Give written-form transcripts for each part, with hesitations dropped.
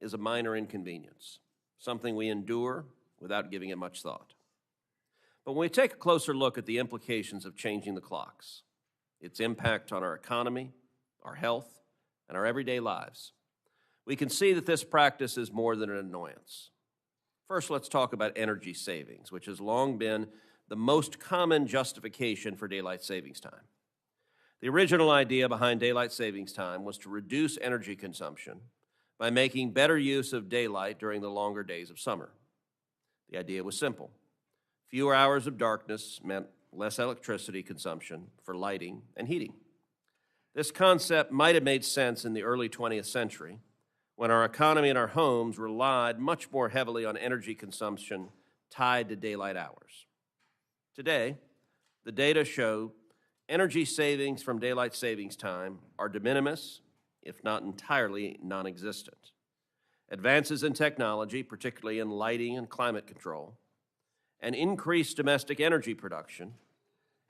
is a minor inconvenience, something we endure without giving it much thought. But when we take a closer look at the implications of changing the clocks, its impact on our economy, our health, and our everyday lives, we can see that this practice is more than an annoyance. First, let's talk about energy savings, which has long been the most common justification for daylight savings time. The original idea behind daylight savings time was to reduce energy consumption by making better use of daylight during the longer days of summer. The idea was simple. Fewer hours of darkness meant less electricity consumption for lighting and heating. This concept might have made sense in the early 20th century, when our economy and our homes relied much more heavily on energy consumption tied to daylight hours. Today, the data show energy savings from daylight savings time are de minimis, if not entirely non-existent. Advances in technology, particularly in lighting and climate control, and increased domestic energy production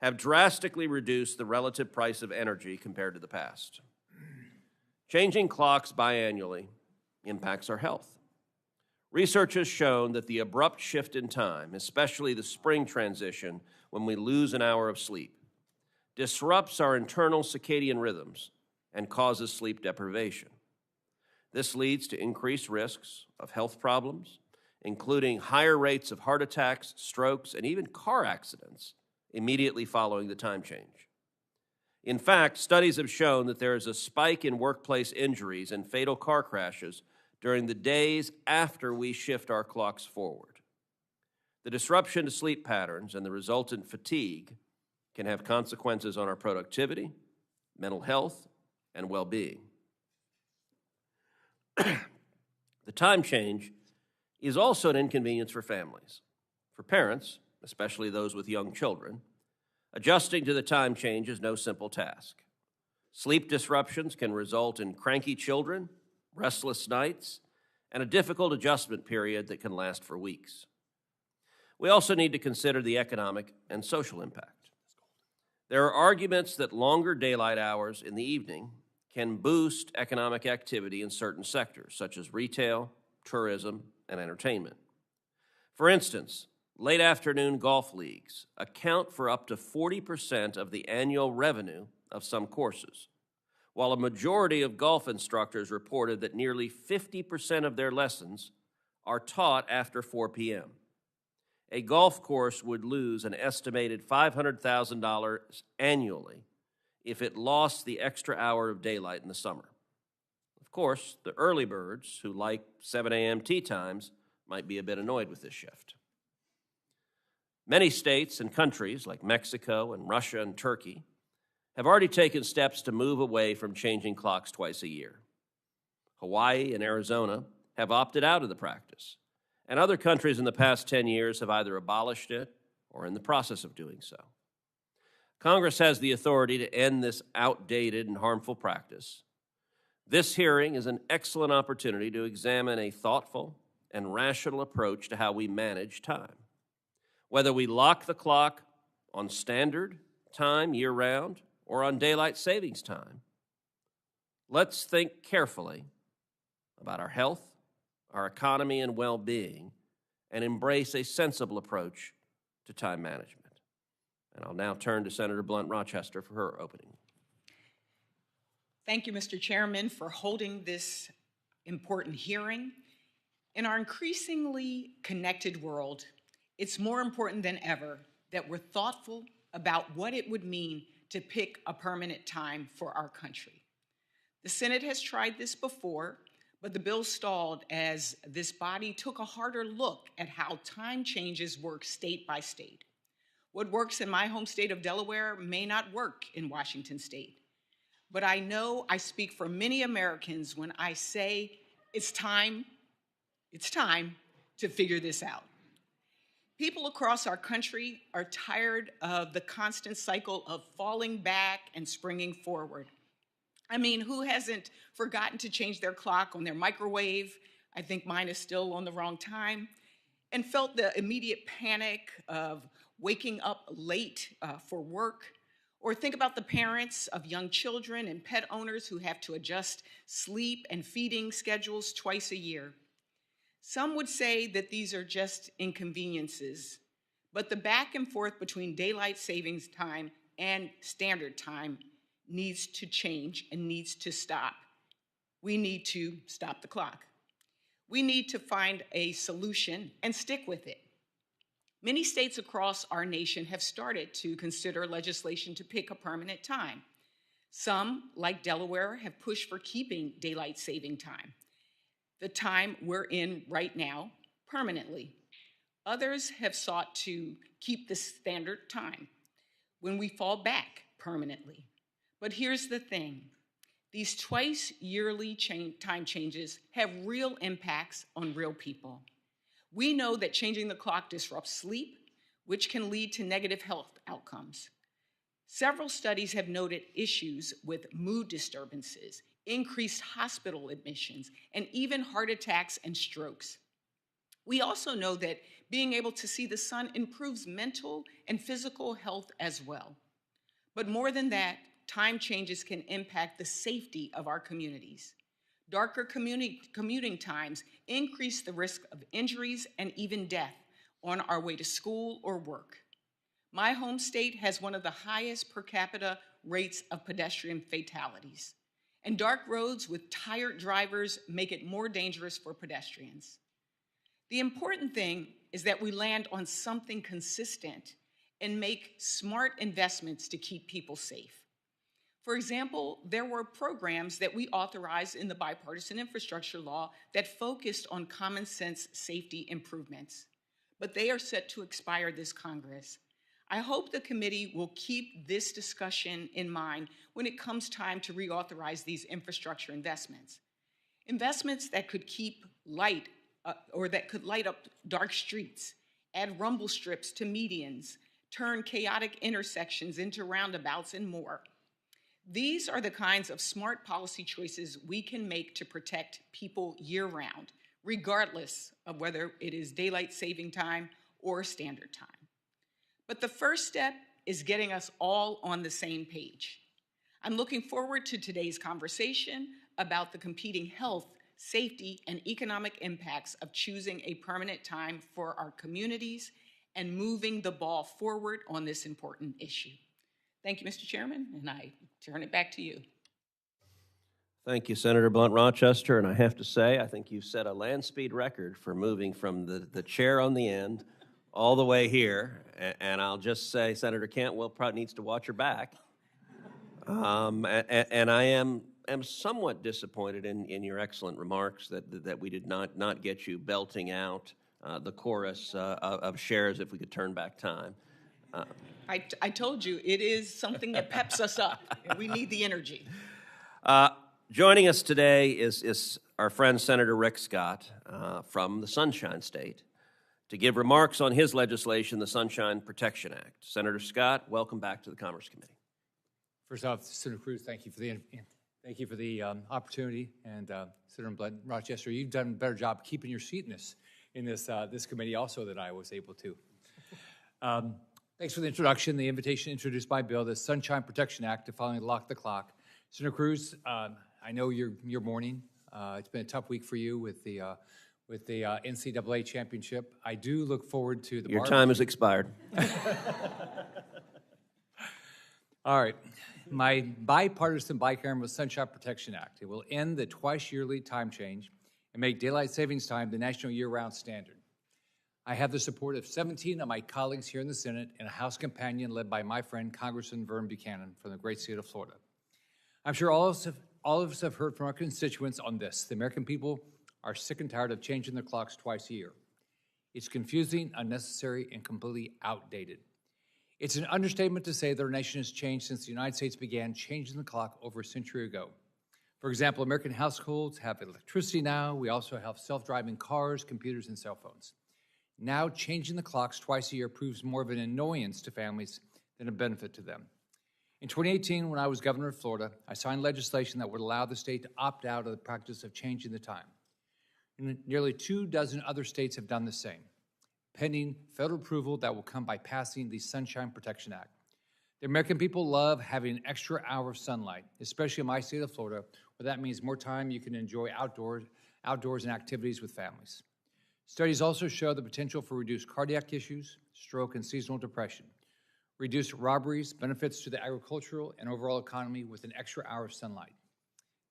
have drastically reduced the relative price of energy compared to the past. Changing clocks biannually impacts our health. Research has shown that the abrupt shift in time, especially the spring transition when we lose an hour of sleep, disrupts our internal circadian rhythms and causes sleep deprivation. This leads to increased risks of health problems, including higher rates of heart attacks, strokes, and even car accidents immediately following the time change. In fact, studies have shown that there is a spike in workplace injuries and fatal car crashes during the days after we shift our clocks forward. The disruption to sleep patterns and the resultant fatigue can have consequences on our productivity, mental health, and well-being. The time change is also an inconvenience for families. For parents, especially those with young children, adjusting to the time change is no simple task. Sleep disruptions can result in cranky children, restless nights, and a difficult adjustment period that can last for weeks. We also need to consider the economic and social impact. There are arguments that longer daylight hours in the evening can boost economic activity in certain sectors, such as retail, tourism, and entertainment. For instance, late afternoon golf leagues account for up to 40% of the annual revenue of some courses, while a majority of golf instructors reported that nearly 50% of their lessons are taught after 4 p.m. A golf course would lose an estimated $500,000 annually if it lost the extra hour of daylight in the summer. Of course, the early birds who like 7 a.m. tea times might be a bit annoyed with this shift. Many states and countries like Mexico and Russia and Turkey have already taken steps to move away from changing clocks twice a year. Hawaii and Arizona have opted out of the practice, and other countries in the past 10 years have either abolished it or are in the process of doing so. Congress has the authority to end this outdated and harmful practice. This hearing is an excellent opportunity to examine a thoughtful and rational approach to how we manage time. Whether we lock the clock on standard time year-round or on daylight savings time, let's think carefully about our health, our economy, and well-being, and embrace a sensible approach to time management. And I'll now turn to Senator Blunt Rochester for her opening. Thank you, Mr. Chairman, for holding this important hearing. In our increasingly connected world, it's more important than ever that we're thoughtful about what it would mean to pick a permanent time for our country. The Senate has tried this before, but the bill stalled as this body took a harder look at how time changes work state by state. What works in my home state of Delaware may not work in Washington state. But I know I speak for many Americans when I say it's time to figure this out. People across our country are tired of the constant cycle of falling back and springing forward. I mean, who hasn't forgotten to change their clock on their microwave? I think mine is still on the wrong time. And felt the immediate panic of waking up late for work, Or think about the parents of young children and pet owners who have to adjust sleep and feeding schedules twice a year. Some would say that these are just inconveniences, but the back and forth between daylight savings time and standard time needs to change and needs to stop. We need to stop the clock. We need to find a solution and stick with it. Many states across our nation have started to consider legislation to pick a permanent time. Some, like Delaware, have pushed for keeping daylight saving time, the time we're in right now, permanently. Others have sought to keep the standard time when we fall back permanently. But here's the thing. These twice yearly time changes have real impacts on real people. We know that changing the clock disrupts sleep, which can lead to negative health outcomes. Several studies have noted issues with mood disturbances, increased hospital admissions, and even heart attacks and strokes. We also know that being able to see the sun improves mental and physical health as well. But more than that, time changes can impact the safety of our communities. Darker commuting times increase the risk of injuries and even death on our way to school or work. My home state has one of the highest per capita rates of pedestrian fatalities, and dark roads with tired drivers make it more dangerous for pedestrians. The important thing is that we land on something consistent and make smart investments to keep people safe. For example, there were programs that we authorized in the bipartisan infrastructure law that focused on common sense safety improvements, but they are set to expire this Congress. I hope the committee will keep this discussion in mind when it comes time to reauthorize these infrastructure investments. Investments that could keep light that could light up dark streets, add rumble strips to medians, turn chaotic intersections into roundabouts, and more. These are the kinds of smart policy choices we can make to protect people year-round, regardless of whether it is daylight saving time or standard time. But the first step is getting us all on the same page. I'm looking forward to today's conversation about the competing health, safety, and economic impacts of choosing a permanent time for our communities and moving the ball forward on this important issue. Thank you, Mr. Chairman, and I turn it back to you. Thank you, Senator Blunt Rochester, and I have to say, I think you've set a land speed record for moving from the chair on the end all the way here, and I'll just say Senator Cantwell probably needs to watch her back. And I am somewhat disappointed in your excellent remarks that we did not get you belting out the chorus of shares if we could turn back time. I told you, it is something that peps us up, and we need the energy. Joining us today is our friend Senator Rick Scott from the Sunshine State to give remarks on his legislation, the Sunshine Protection Act. Senator Scott, welcome back to the Commerce Committee. First off, Senator Cruz, thank you for the opportunity, and Senator Blunt Rochester, you've done a better job keeping your seat in this committee also than I was able to. Thanks for the introduction, the invitation to introduce my bill, the Sunshine Protection Act, to finally lock the clock. Senator Cruz, I know you're mourning. It's been a tough week for you with the NCAA championship. I do look forward to the Your time has expired. All right. My bipartisan bicameral Sunshine Protection Act. It will end the twice-yearly time change and make daylight savings time the national year-round standard. I have the support of 17 of my colleagues here in the Senate and a House companion led by my friend, Congressman Vern Buchanan from the great state of Florida. I'm sure all of us have heard from our constituents on this. The American people are sick and tired of changing their clocks twice a year. It's confusing, unnecessary, and completely outdated. It's an understatement to say that our nation has changed since the United States began changing the clock over a century ago. For example, American households have electricity now. We also have self-driving cars, computers, and cell phones. Now, changing the clocks twice a year proves more of an annoyance to families than a benefit to them. In 2018, when I was governor of Florida, I signed legislation that would allow the state to opt out of the practice of changing the time. And nearly 24 other states have done the same, pending federal approval that will come by passing the Sunshine Protection Act. The American people love having an extra hour of sunlight, especially in my state of Florida, where that means more time you can enjoy outdoors and activities with families. Studies also show the potential for reduced cardiac issues, stroke, and seasonal depression. Reduced robberies, benefits to the agricultural and overall economy with an extra hour of sunlight.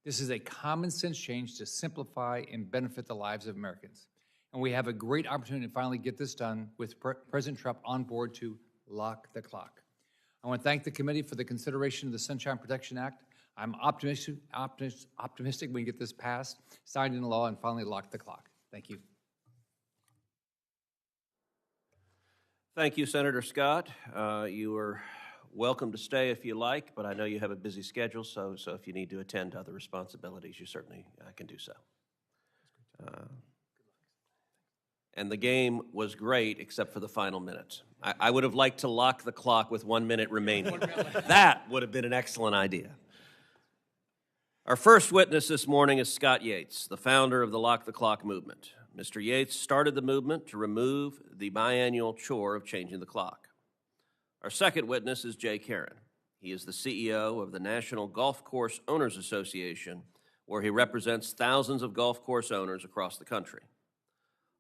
This is a common sense change to simplify and benefit the lives of Americans. And we have a great opportunity to finally get this done with President Trump on board to lock the clock. I want to thank the committee for the consideration of the Sunshine Protection Act. I'm optimistic we can get this passed, signed into law, and finally lock the clock. Thank you. Thank you, Senator Scott. You are welcome to stay if you like, but I know you have a busy schedule, so if you need to attend to other responsibilities, you certainly can do so. And the game was great, except for the final minute. I would have liked to lock the clock with 1 minute remaining. That would have been an excellent idea. Our first witness this morning is Scott Yates, the founder of the Lock the Clock movement. Mr. Yates started the movement to remove the biannual chore of changing the clock. Our second witness is Jay Caron. He is the CEO of the National Golf Course Owners Association, where he represents thousands of golf course owners across the country.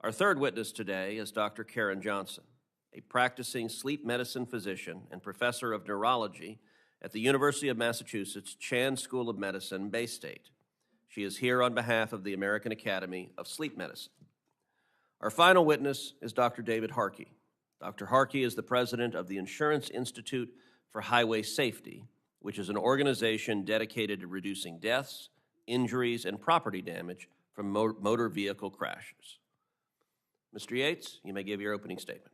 Our third witness today is Dr. Karen Johnson, a practicing sleep medicine physician and professor of neurology at the University of Massachusetts Chan School of Medicine, Bay State. She is here on behalf of the American Academy of Sleep Medicine. Our final witness is Dr. David Harky. Dr. Harky is the president of the Insurance Institute for Highway Safety, which is an organization dedicated to reducing deaths, injuries, and property damage from motor vehicle crashes. Mr. Yates, you may give your opening statement.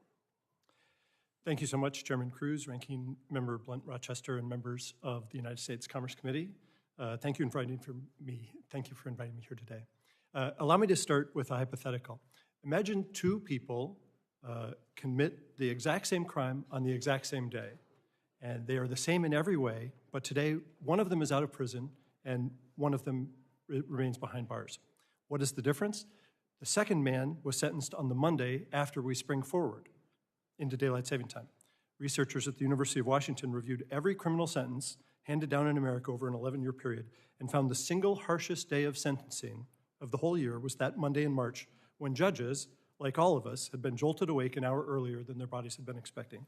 Thank you so much, Chairman Cruz, Ranking Member Blunt Rochester, and members of the United States Commerce Committee. Thank you for inviting me here today. Allow me to start with a hypothetical. Imagine two people commit the exact same crime on the exact same day, and they are the same in every way, but today one of them is out of prison and one of them remains behind bars. What is the difference? The second man was sentenced on the Monday after we spring forward into daylight saving time. Researchers at the University of Washington reviewed every criminal sentence handed down in America over an 11-year period and found the single harshest day of sentencing of the whole year was that Monday in March, when judges, like all of us, had been jolted awake an hour earlier than their bodies had been expecting.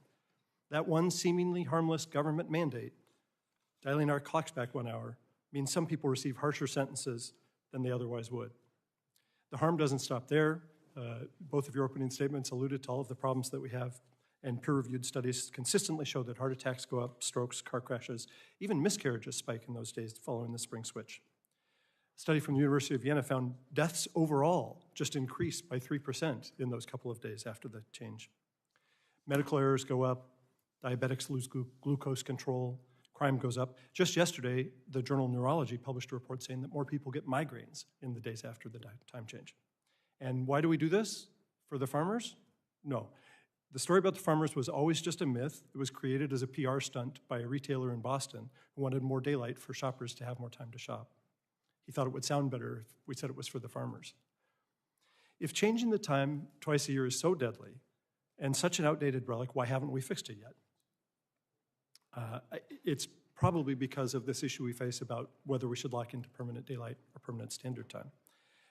That one seemingly harmless government mandate, dialing our clocks back 1 hour, means some people receive harsher sentences than they otherwise would. The harm doesn't stop there. Both of your opening statements alluded to all of the problems that we have, and peer-reviewed studies consistently show that heart attacks go up, strokes, car crashes, even miscarriages spike in those days following the spring switch. A study from the University of Vienna found deaths overall just increased by 3% in those couple of days after the change. Medical errors go up, diabetics lose glucose control, crime goes up. Just yesterday, the journal Neurology published a report saying that more people get migraines in the days after the time change. And why do we do this? For the farmers? No. The story about the farmers was always just a myth. It was created as a PR stunt by a retailer in Boston who wanted more daylight for shoppers to have more time to shop. He thought it would sound better if we said it was for the farmers. If changing the time twice a year is so deadly and such an outdated relic, why haven't we fixed it yet? It's probably because of this issue we face about whether we should lock into permanent daylight or permanent standard time.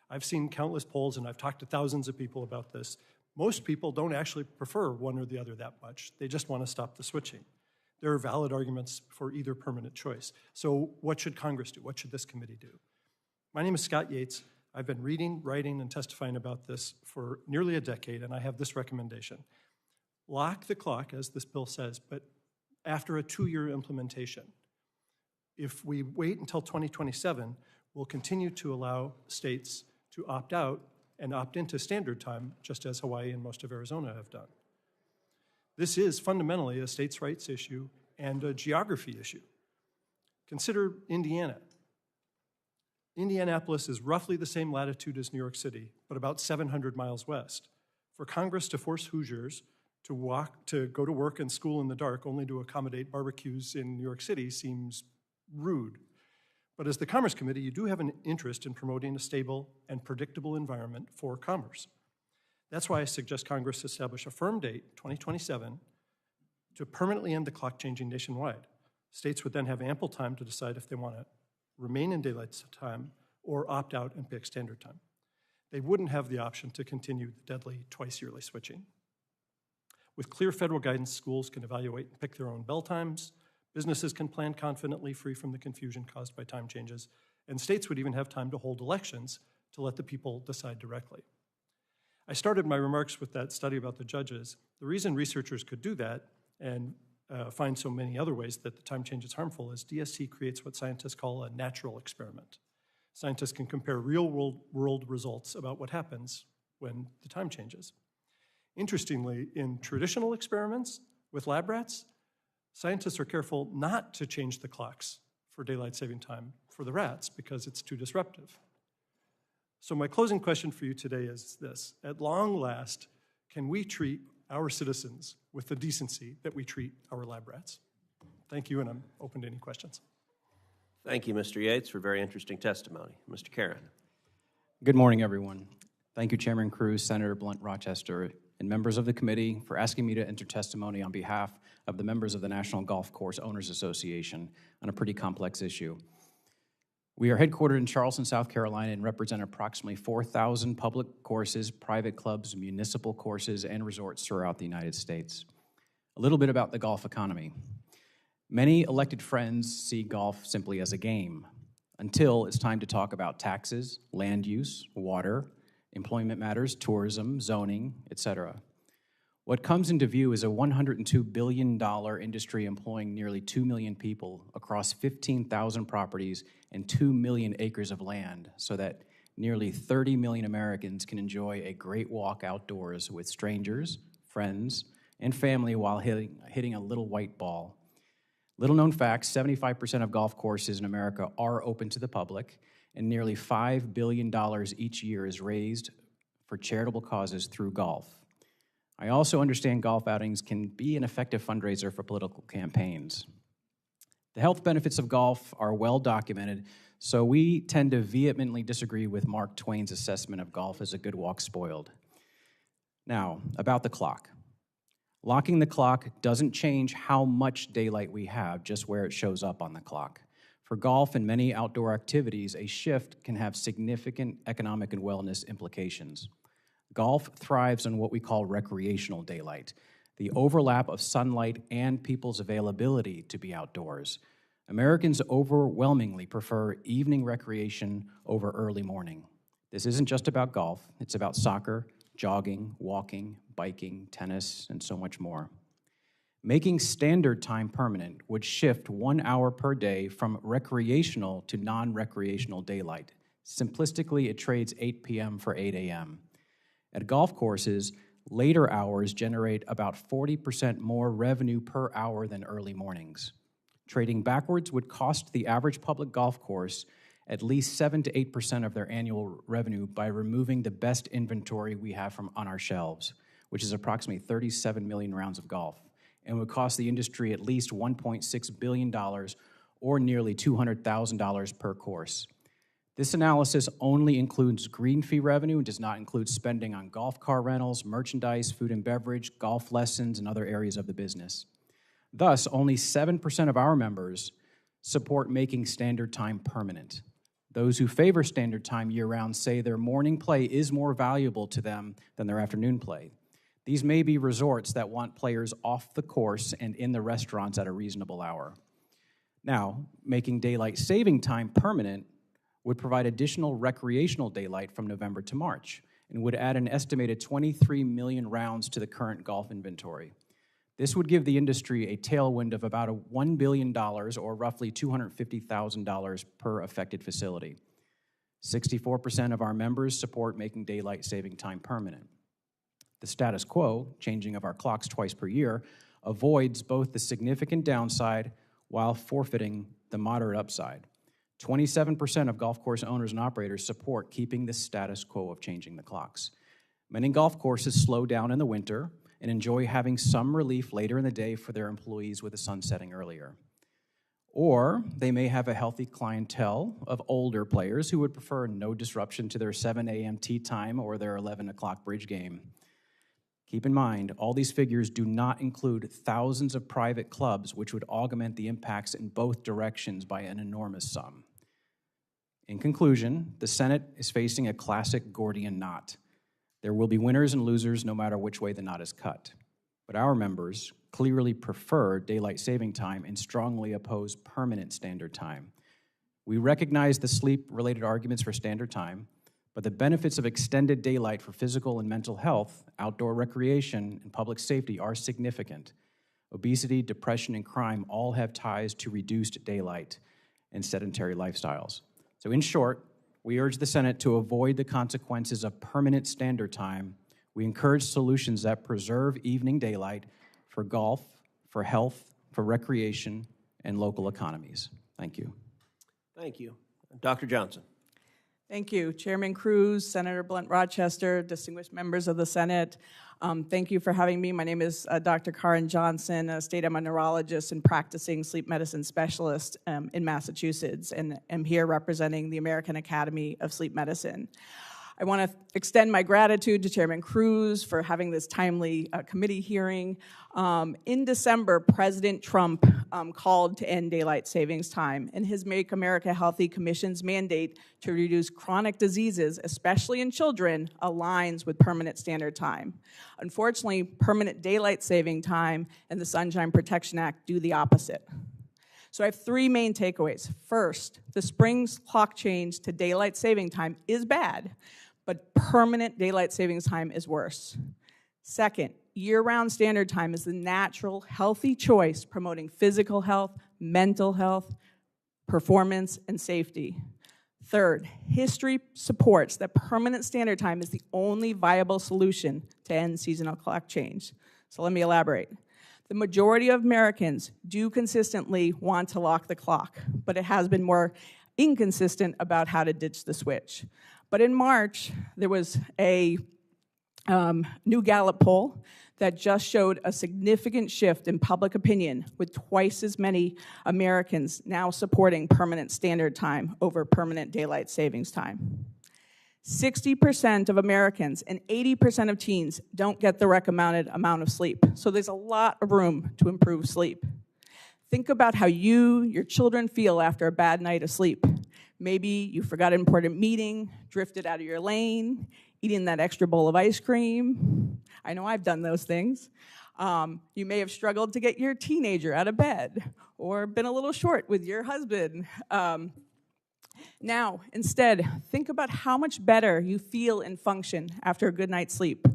I've seen countless polls and I've talked to thousands of people about this. Most people don't actually prefer one or the other that much. They just want to stop the switching. There are valid arguments for either permanent choice. So what should Congress do? What should this committee do? My name is Scott Yates. I've been reading, writing, and testifying about this for nearly a decade, and I have this recommendation. Lock the clock, as this bill says, but after a 2-year implementation. If we wait until 2027, we'll continue to allow states to opt out and opt into standard time, just as Hawaii and most of Arizona have done. This is fundamentally a states' rights issue and a geography issue. Consider Indiana. Indianapolis is roughly the same latitude as New York City, but about 700 miles west. For Congress to force Hoosiers to go to work and school in the dark only to accommodate barbecues in New York City seems rude. But as the Commerce Committee, you do have an interest in promoting a stable and predictable environment for commerce. That's why I suggest Congress establish a firm date, 2027, to permanently end the clock changing nationwide. States would then have ample time to decide if they want to remain in daylight time or opt out and pick standard time. They wouldn't have the option to continue the deadly twice-yearly switching. With clear federal guidance, schools can evaluate and pick their own bell times, businesses can plan confidently, free from the confusion caused by time changes, and states would even have time to hold elections to let the people decide directly. I started my remarks with that study about the judges. The reason researchers could do that and find so many other ways that the time change is harmful is DST creates what scientists call a natural experiment. Scientists can compare real-world results about what happens when the time changes. Interestingly, in traditional experiments with lab rats, scientists are careful not to change the clocks for daylight saving time for the rats because it's too disruptive. So my closing question for you today is this: at long last, can we treat our citizens with the decency that we treat our lab rats? Thank you, and I'm open to any questions. Thank you, Mr. Yates, for very interesting testimony. Mr. Karen. Good morning, everyone. Thank you, Chairman Cruz, Senator Blunt Rochester, and members of the committee for asking me to enter testimony on behalf of the members of the National Golf Course Owners Association on a pretty complex issue. We are headquartered in Charleston, South Carolina, and represent approximately 4,000 public courses, private clubs, municipal courses, and resorts throughout the United States. A little bit about the golf economy. Many elected friends see golf simply as a game, until it's time to talk about taxes, land use, water, employment matters, tourism, zoning, etc. What comes into view is a $102 billion industry employing nearly 2 million people across 15,000 properties and 2 million acres of land, so that nearly 30 million Americans can enjoy a great walk outdoors with strangers, friends, and family while hitting a little white ball. Little known fact, 75% of golf courses in America are open to the public, and nearly $5 billion each year is raised for charitable causes through golf. I also understand golf outings can be an effective fundraiser for political campaigns. The health benefits of golf are well documented, so we tend to vehemently disagree with Mark Twain's assessment of golf as a good walk spoiled. Now, about the clock. Locking the clock doesn't change how much daylight we have, just where it shows up on the clock. For golf and many outdoor activities, a shift can have significant economic and wellness implications. Golf thrives on what we call recreational daylight, the overlap of sunlight and people's availability to be outdoors. Americans overwhelmingly prefer evening recreation over early morning. This isn't just about golf, it's about soccer, jogging, walking, biking, tennis, and so much more. Making standard time permanent would shift 1 hour per day from recreational to non-recreational daylight. Simplistically, it trades 8 p.m. for 8 a.m. At golf courses, later hours generate about 40% more revenue per hour than early mornings. Trading backwards would cost the average public golf course at least 7 to 8% of their annual revenue by removing the best inventory we have on our shelves, which is approximately 37 million rounds of golf, and would cost the industry at least $1.6 billion or nearly $200,000 per course. This analysis only includes green fee revenue and does not include spending on golf car rentals, merchandise, food and beverage, golf lessons, and other areas of the business. Thus, only 7% of our members support making standard time permanent. Those who favor standard time year-round say their morning play is more valuable to them than their afternoon play. These may be resorts that want players off the course and in the restaurants at a reasonable hour. Now, making daylight saving time permanent would provide additional recreational daylight from November to March and would add an estimated 23 million rounds to the current golf inventory. This would give the industry a tailwind of about $1 billion or roughly $250,000 per affected facility. 64% of our members support making daylight saving time permanent. The status quo, changing of our clocks twice per year, avoids both the significant downside while forfeiting the moderate upside. 27% of golf course owners and operators support keeping the status quo of changing the clocks. Many golf courses slow down in the winter and enjoy having some relief later in the day for their employees with the sun setting earlier. Or they may have a healthy clientele of older players who would prefer no disruption to their 7 a.m. tee time or their 11 o'clock bridge game. Keep in mind, all these figures do not include thousands of private clubs, which would augment the impacts in both directions by an enormous sum. In conclusion, the Senate is facing a classic Gordian knot. There will be winners and losers no matter which way the knot is cut. But our members clearly prefer daylight saving time and strongly oppose permanent standard time. We recognize the sleep-related arguments for standard time, but the benefits of extended daylight for physical and mental health, outdoor recreation, and public safety are significant. Obesity, depression, and crime all have ties to reduced daylight and sedentary lifestyles. So in short, we urge the Senate to avoid the consequences of permanent standard time. We encourage solutions that preserve evening daylight for golf, for health, for recreation, and local economies. Thank you. Thank you. Dr. Johnson. Thank you. Chairman Cruz, Senator Blunt Rochester, distinguished members of the Senate. Thank you for having me. My name is Dr. Karen Johnson, a state I'm a neurologist and practicing sleep medicine specialist in Massachusetts, and am here representing the American Academy of Sleep Medicine. I want to extend my gratitude to Chairman Cruz for having this timely committee hearing. In December, President Trump called to end daylight savings time, and his Make America Healthy Commission's mandate to reduce chronic diseases, especially in children, aligns with permanent standard time. Unfortunately, permanent daylight saving time and the Sunshine Protection Act do the opposite. So I have three main takeaways. First, the spring's clock change to daylight saving time is bad, but permanent daylight savings time is worse. Second, year-round standard time is the natural, healthy choice promoting physical health, mental health, performance, and safety. Third, history supports that permanent standard time is the only viable solution to end seasonal clock change. So let me elaborate. The majority of Americans do consistently want to lock the clock, but it has been more inconsistent about how to ditch the switch. But in March, there was a new Gallup poll that just showed a significant shift in public opinion, with twice as many Americans now supporting permanent standard time over permanent daylight savings time. 60% of Americans and 80% of teens don't get the recommended amount of sleep, so there's a lot of room to improve sleep. Think about how your children feel after a bad night of sleep. Maybe you forgot an important meeting, drifted out of your lane, eating that extra bowl of ice cream. I know I've done those things. You may have struggled to get your teenager out of bed, or been a little short with your husband. Now, instead, think about how much better you feel and function after a good night's sleep.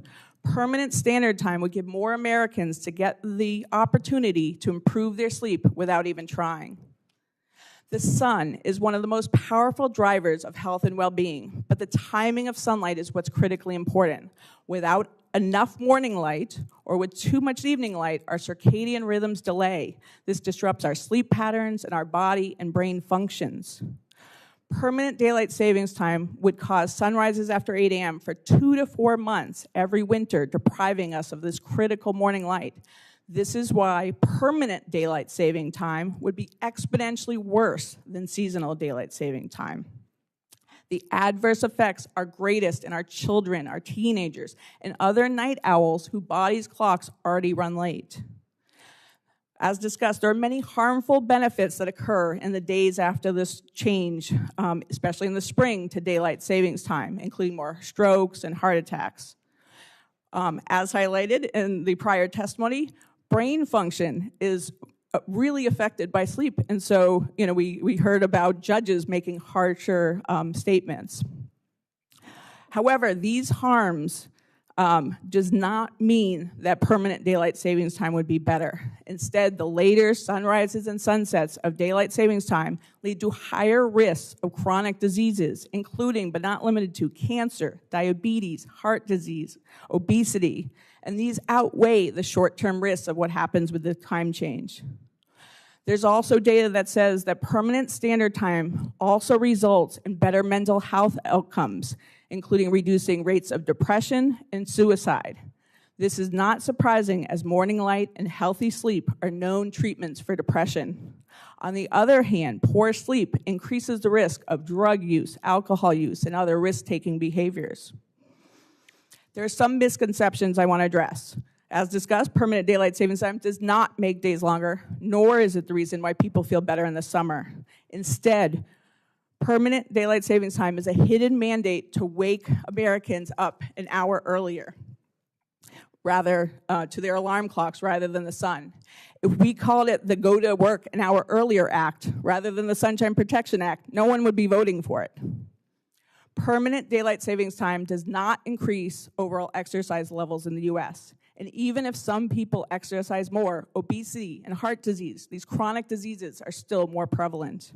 Permanent standard time would give more Americans to get the opportunity to improve their sleep without even trying. The sun is one of the most powerful drivers of health and well-being, but the timing of sunlight is what's critically important. Without enough morning light, or with too much evening light, our circadian rhythms delay. This disrupts our sleep patterns and our body and brain functions. Permanent daylight savings time would cause sunrises after 8 a.m. for 2 to 4 months every winter, depriving us of this critical morning light. This is why permanent daylight saving time would be exponentially worse than seasonal daylight saving time. The adverse effects are greatest in our children, our teenagers, and other night owls whose bodies' clocks already run late. As discussed, there are many harmful benefits that occur in the days after this change, especially in the spring, to daylight savings time, including more strokes and heart attacks. As highlighted in the prior testimony, brain function is really affected by sleep, and so we heard about judges making harsher statements. However, these harms does not mean that permanent daylight savings time would be better. Instead, the later sunrises and sunsets of daylight savings time lead to higher risks of chronic diseases, including but not limited to cancer, diabetes, heart disease, obesity, and these outweigh the short-term risks of what happens with the time change. There's also data that says that permanent standard time also results in better mental health outcomes, including reducing rates of depression and suicide. This is not surprising, as morning light and healthy sleep are known treatments for depression. On the other hand, poor sleep increases the risk of drug use, alcohol use, and other risk-taking behaviors. There are some misconceptions I want to address. As discussed, permanent daylight savings time does not make days longer, nor is it the reason why people feel better in the summer. Instead, permanent daylight savings time is a hidden mandate to wake Americans up an hour earlier, to their alarm clocks rather than the sun. If we called it the Go to Work an Hour Earlier Act rather than the Sunshine Protection Act, no one would be voting for it. Permanent daylight savings time does not increase overall exercise levels in the US. And even if some people exercise more, obesity and heart disease, these chronic diseases, are still more prevalent.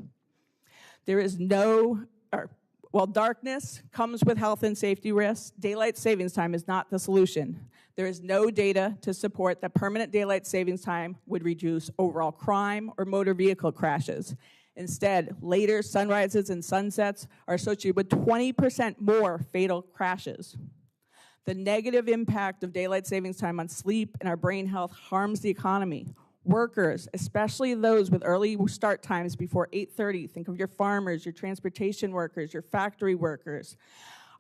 While darkness comes with health and safety risks, daylight savings time is not the solution. There is no data to support that permanent daylight savings time would reduce overall crime or motor vehicle crashes. Instead, later sunrises and sunsets are associated with 20% more fatal crashes. The negative impact of daylight savings time on sleep and our brain health harms the economy. Workers, especially those with early start times before 8:30, think of your farmers, your transportation workers, your factory workers,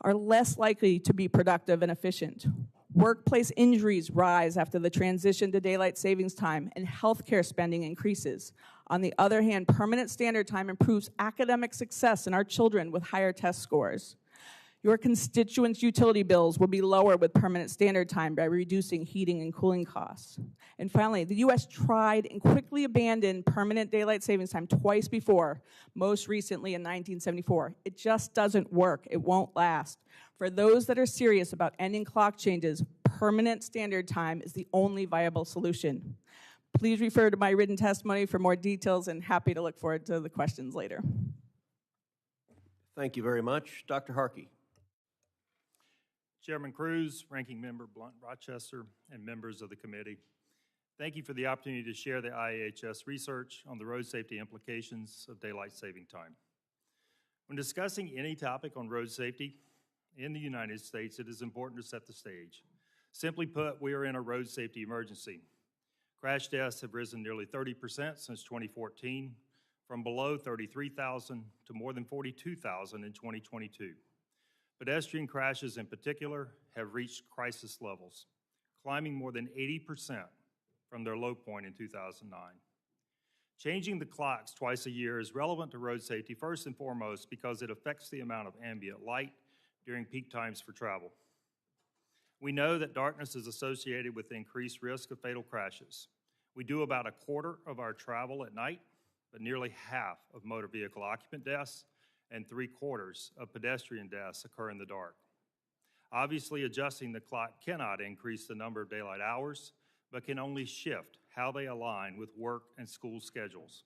are less likely to be productive and efficient. Workplace injuries rise after the transition to daylight savings time, and healthcare spending increases. On the other hand, permanent standard time improves academic success in our children with higher test scores. Your constituents' utility bills will be lower with permanent standard time by reducing heating and cooling costs. And finally, the US tried and quickly abandoned permanent daylight savings time twice before, most recently in 1974. It just doesn't work. It won't last. For those that are serious about ending clock changes, permanent standard time is the only viable solution. Please refer to my written testimony for more details, and happy to look forward to the questions later. Thank you very much. Dr. Harky. Chairman Cruz, Ranking Member Blunt Rochester, and members of the committee, thank you for the opportunity to share the IAHS research on the road safety implications of daylight saving time. When discussing any topic on road safety in the United States, it is important to set the stage. Simply put, we are in a road safety emergency. Crash deaths have risen nearly 30% since 2014, from below 33,000 to more than 42,000 in 2022. Pedestrian crashes in particular have reached crisis levels, climbing more than 80% from their low point in 2009. Changing the clocks twice a year is relevant to road safety first and foremost because it affects the amount of ambient light during peak times for travel. We know that darkness is associated with increased risk of fatal crashes. We do about a quarter of our travel at night, but nearly half of motor vehicle occupant deaths and 3/4 of pedestrian deaths occur in the dark. Obviously, adjusting the clock cannot increase the number of daylight hours, but can only shift how they align with work and school schedules.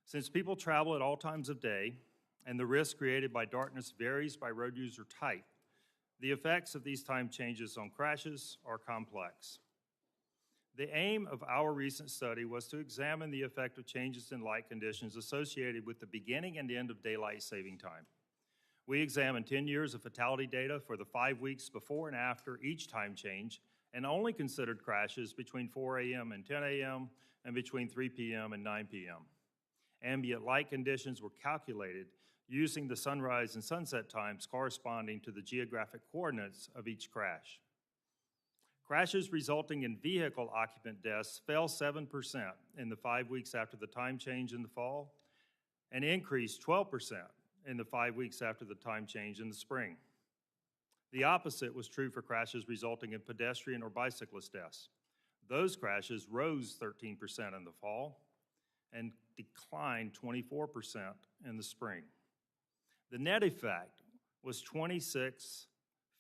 Since people travel at all times of day, and the risk created by darkness varies by road user type, the effects of these time changes on crashes are complex. The aim of our recent study was to examine the effect of changes in light conditions associated with the beginning and end of daylight saving time. We examined 10 years of fatality data for the 5 weeks before and after each time change, and only considered crashes between 4 a.m. and 10 a.m. and between 3 p.m. and 9 p.m. Ambient light conditions were calculated using the sunrise and sunset times corresponding to the geographic coordinates of each crash. Crashes resulting in vehicle occupant deaths fell 7% in the 5 weeks after the time change in the fall, and increased 12% in the 5 weeks after the time change in the spring. The opposite was true for crashes resulting in pedestrian or bicyclist deaths. Those crashes rose 13% in the fall and declined 24% in the spring. The net effect was 26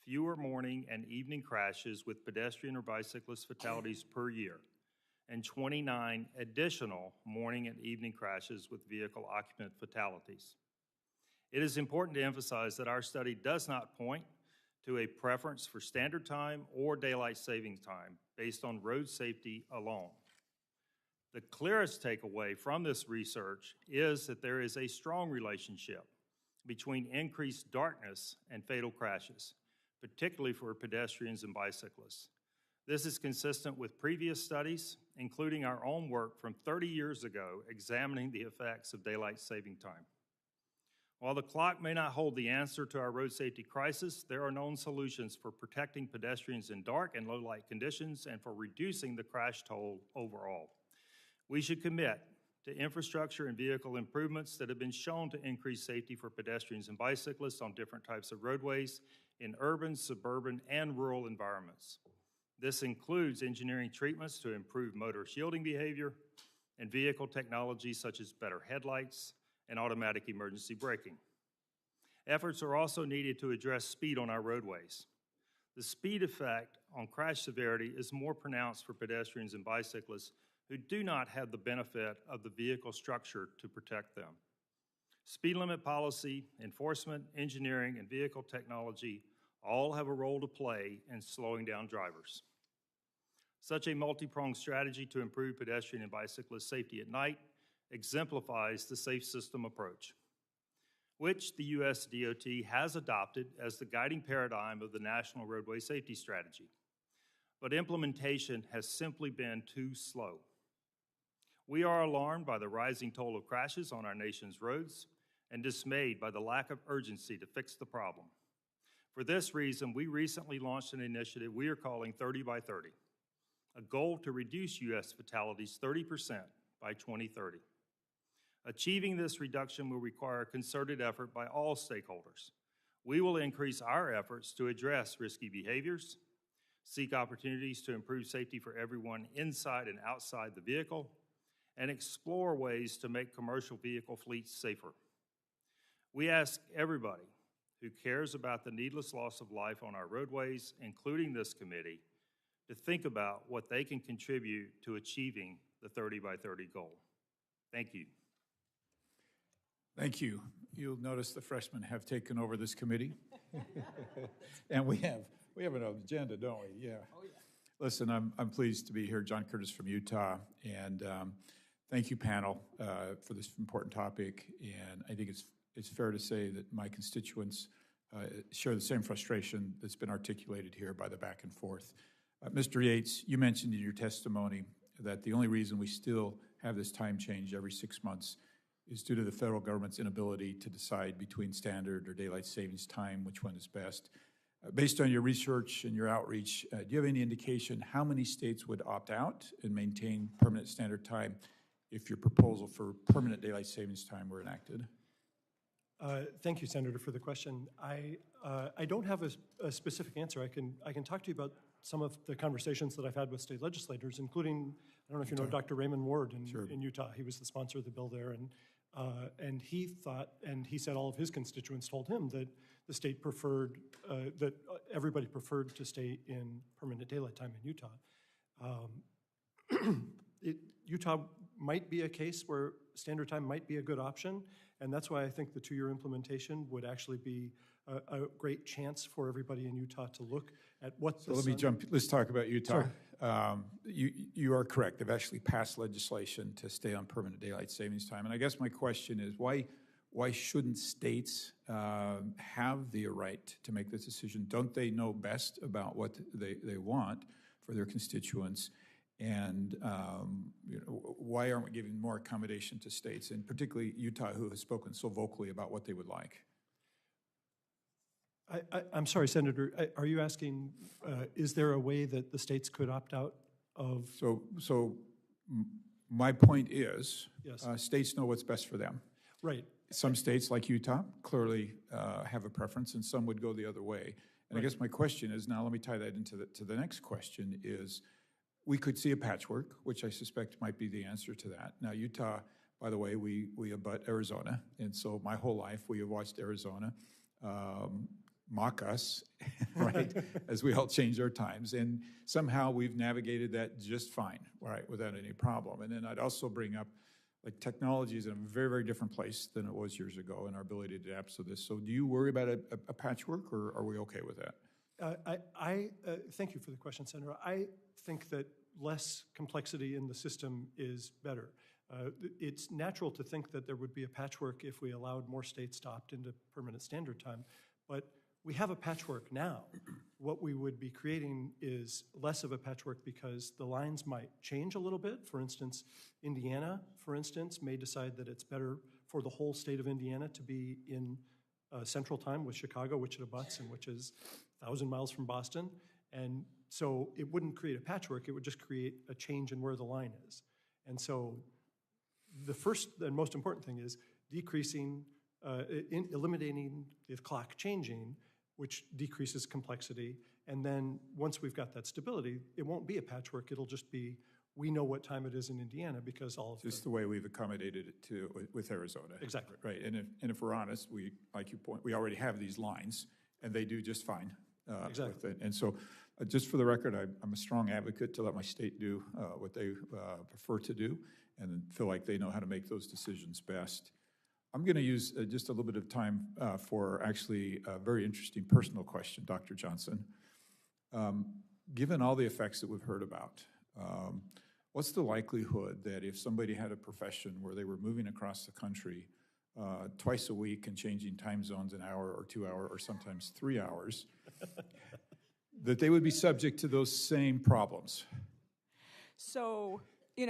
fewer morning and evening crashes with pedestrian or bicyclist fatalities per year, and 29 additional morning and evening crashes with vehicle occupant fatalities. It is important to emphasize that our study does not point to a preference for standard time or daylight saving time based on road safety alone. The clearest takeaway from this research is that there is a strong relationship between increased darkness and fatal crashes, particularly for pedestrians and bicyclists. This is consistent with previous studies, including our own work from 30 years ago examining the effects of daylight saving time. While the clock may not hold the answer to our road safety crisis, there are known solutions for protecting pedestrians in dark and low light conditions and for reducing the crash toll overall. We should commit to infrastructure and vehicle improvements that have been shown to increase safety for pedestrians and bicyclists on different types of roadways in urban, suburban, and rural environments. This includes engineering treatments to improve motor shielding behavior and vehicle technology such as better headlights and automatic emergency braking. Efforts are also needed to address speed on our roadways. The speed effect on crash severity is more pronounced for pedestrians and bicyclists who do not have the benefit of the vehicle structure to protect them. Speed limit policy, enforcement, engineering, and vehicle technology all have a role to play in slowing down drivers. Such a multi-pronged strategy to improve pedestrian and bicyclist safety at night exemplifies the safe system approach, which the U.S. DOT has adopted as the guiding paradigm of the National Roadway Safety Strategy. But implementation has simply been too slow. We are alarmed by the rising toll of crashes on our nation's roads and dismayed by the lack of urgency to fix the problem. For this reason, we recently launched an initiative we are calling 30 by 30, a goal to reduce U.S. fatalities 30% by 2030. Achieving this reduction will require a concerted effort by all stakeholders. We will increase our efforts to address risky behaviors, seek opportunities to improve safety for everyone inside and outside the vehicle, and explore ways to make commercial vehicle fleets safer. We ask everybody who cares about the needless loss of life on our roadways, including this committee, to think about what they can contribute to achieving the 30 by 30 goal. Thank you. Thank you. You'll notice the freshmen have taken over this committee. And we have an agenda, don't we? Yeah. Oh, yeah. Listen, I'm pleased to be here. John Curtis from Utah. And thank you, panel, for this important topic. And I think it's fair to say that my constituents share the same frustration that's been articulated here by the back and forth. Mr. Yates, you mentioned in your testimony that the only reason we still have this time change every 6 months is due to the federal government's inability to decide between standard or daylight savings time, which one is best. Based on your research and your outreach, do you have any indication how many states would opt out and maintain permanent standard time if your proposal for permanent daylight savings time were enacted? Thank you, Senator, for the question. I don't have a specific answer. I can talk to you about some of the conversations that I've had with state legislators, including, I don't know if you know Dr. Raymond Ward in Utah. He was the sponsor of the bill there, and he thought, and he said all of his constituents told him that the state preferred, that everybody preferred to stay in permanent daylight time in Utah. Utah might be a case where standard time might be a good option, and that's why I think the 2-year implementation would actually be a great chance for everybody in Utah to look at what the let's talk about Utah. You are correct. They've actually passed legislation to stay on permanent daylight savings time. And I guess my question is, why shouldn't states have the right to make this decision? Don't they know best about what they want for their constituents? And why aren't we giving more accommodation to states, and particularly Utah, who has spoken so vocally about what they would like? I'm sorry, Senator, are you asking, is there a way that the states could opt out of? So my point is, yes. States know what's best for them. Right. Some states, like Utah, clearly have a preference, and some would go the other way. And right. I guess my question is, now let me tie that into the next question, is we could see a patchwork, which I suspect might be the answer to that. Now, Utah, by the way, we abut Arizona, and so my whole life we have watched Arizona mock us, right, as we all change our times. And somehow we've navigated that just fine, right, without any problem. And then I'd also bring up, like, technology is in a very, very different place than it was years ago, and our ability to adapt to this. So do you worry about a patchwork, or are we okay with that? Thank you for the question, Senator. I think that less complexity in the system is better. It's natural to think that there would be a patchwork if we allowed more states to opt into permanent standard time, but we have a patchwork now. What we would be creating is less of a patchwork because the lines might change a little bit. For instance, Indiana, for instance, may decide that it's better for the whole state of Indiana to be in Central Time with Chicago, which it abuts and which is 1,000 miles from Boston. And so it wouldn't create a patchwork, it would just create a change in where the line is. And so the first and most important thing is decreasing, eliminating the clock changing, which decreases complexity. And then once we've got that stability, it won't be a patchwork, it'll just be, we know what time it is in Indiana because all of Just the way we've accommodated it to with Arizona. Exactly. Right, and if we're honest, we, like you point, we already have these lines, and they do just fine. Exactly. With it. And so, just for the record, I'm a strong advocate to let my state do what they prefer to do, and feel like they know how to make those decisions best. I'm going to use just a little bit of time for actually a very interesting personal question, Dr. Johnson. Given all the effects that we've heard about, what's the likelihood that if somebody had a profession where they were moving across the country twice a week and changing time zones an hour or 2 hours or sometimes 3 hours, that they would be subject to those same problems? So, a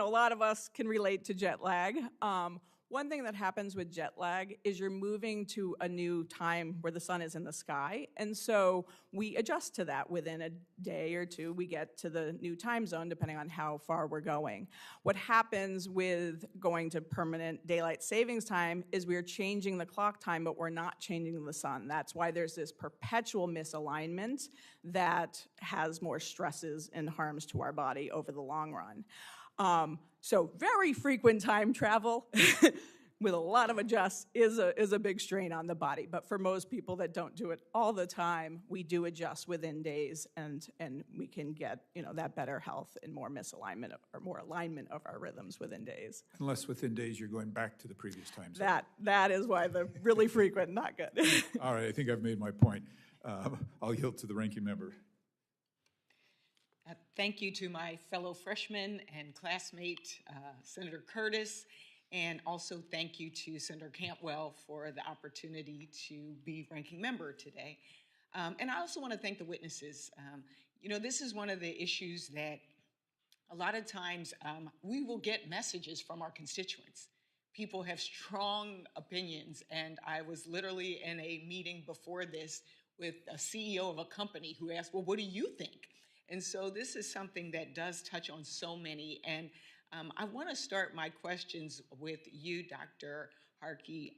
lot of us can relate to jet lag. One thing that happens with jet lag is you're moving to a new time where the sun is in the sky, and so we adjust to that. Within a day or two, we get to the new time zone, depending on how far we're going. What happens with going to permanent daylight savings time is we're changing the clock time, but we're not changing the sun. That's why there's this perpetual misalignment that has more stresses and harms to our body over the long run. So very frequent time travel with a lot of adjusts is a big strain on the body. But for most people that don't do it all the time, we do adjust within days, and we can get that better health and more misalignment or more alignment of our rhythms within days. Unless within days you're going back to the previous time zone. That is why the really frequent, not good. All right, I think I've made my point. I'll yield to the ranking member. Thank you to my fellow freshman and classmate, Senator Curtis, and also thank you to Senator Cantwell for the opportunity to be ranking member today. And I also want to thank the witnesses. This is one of the issues that a lot of times we will get messages from our constituents. People have strong opinions, and I was literally in a meeting before this with a CEO of a company who asked, well, what do you think? And so this is something that does touch on so many. And I want to start my questions with you, Dr. Harky,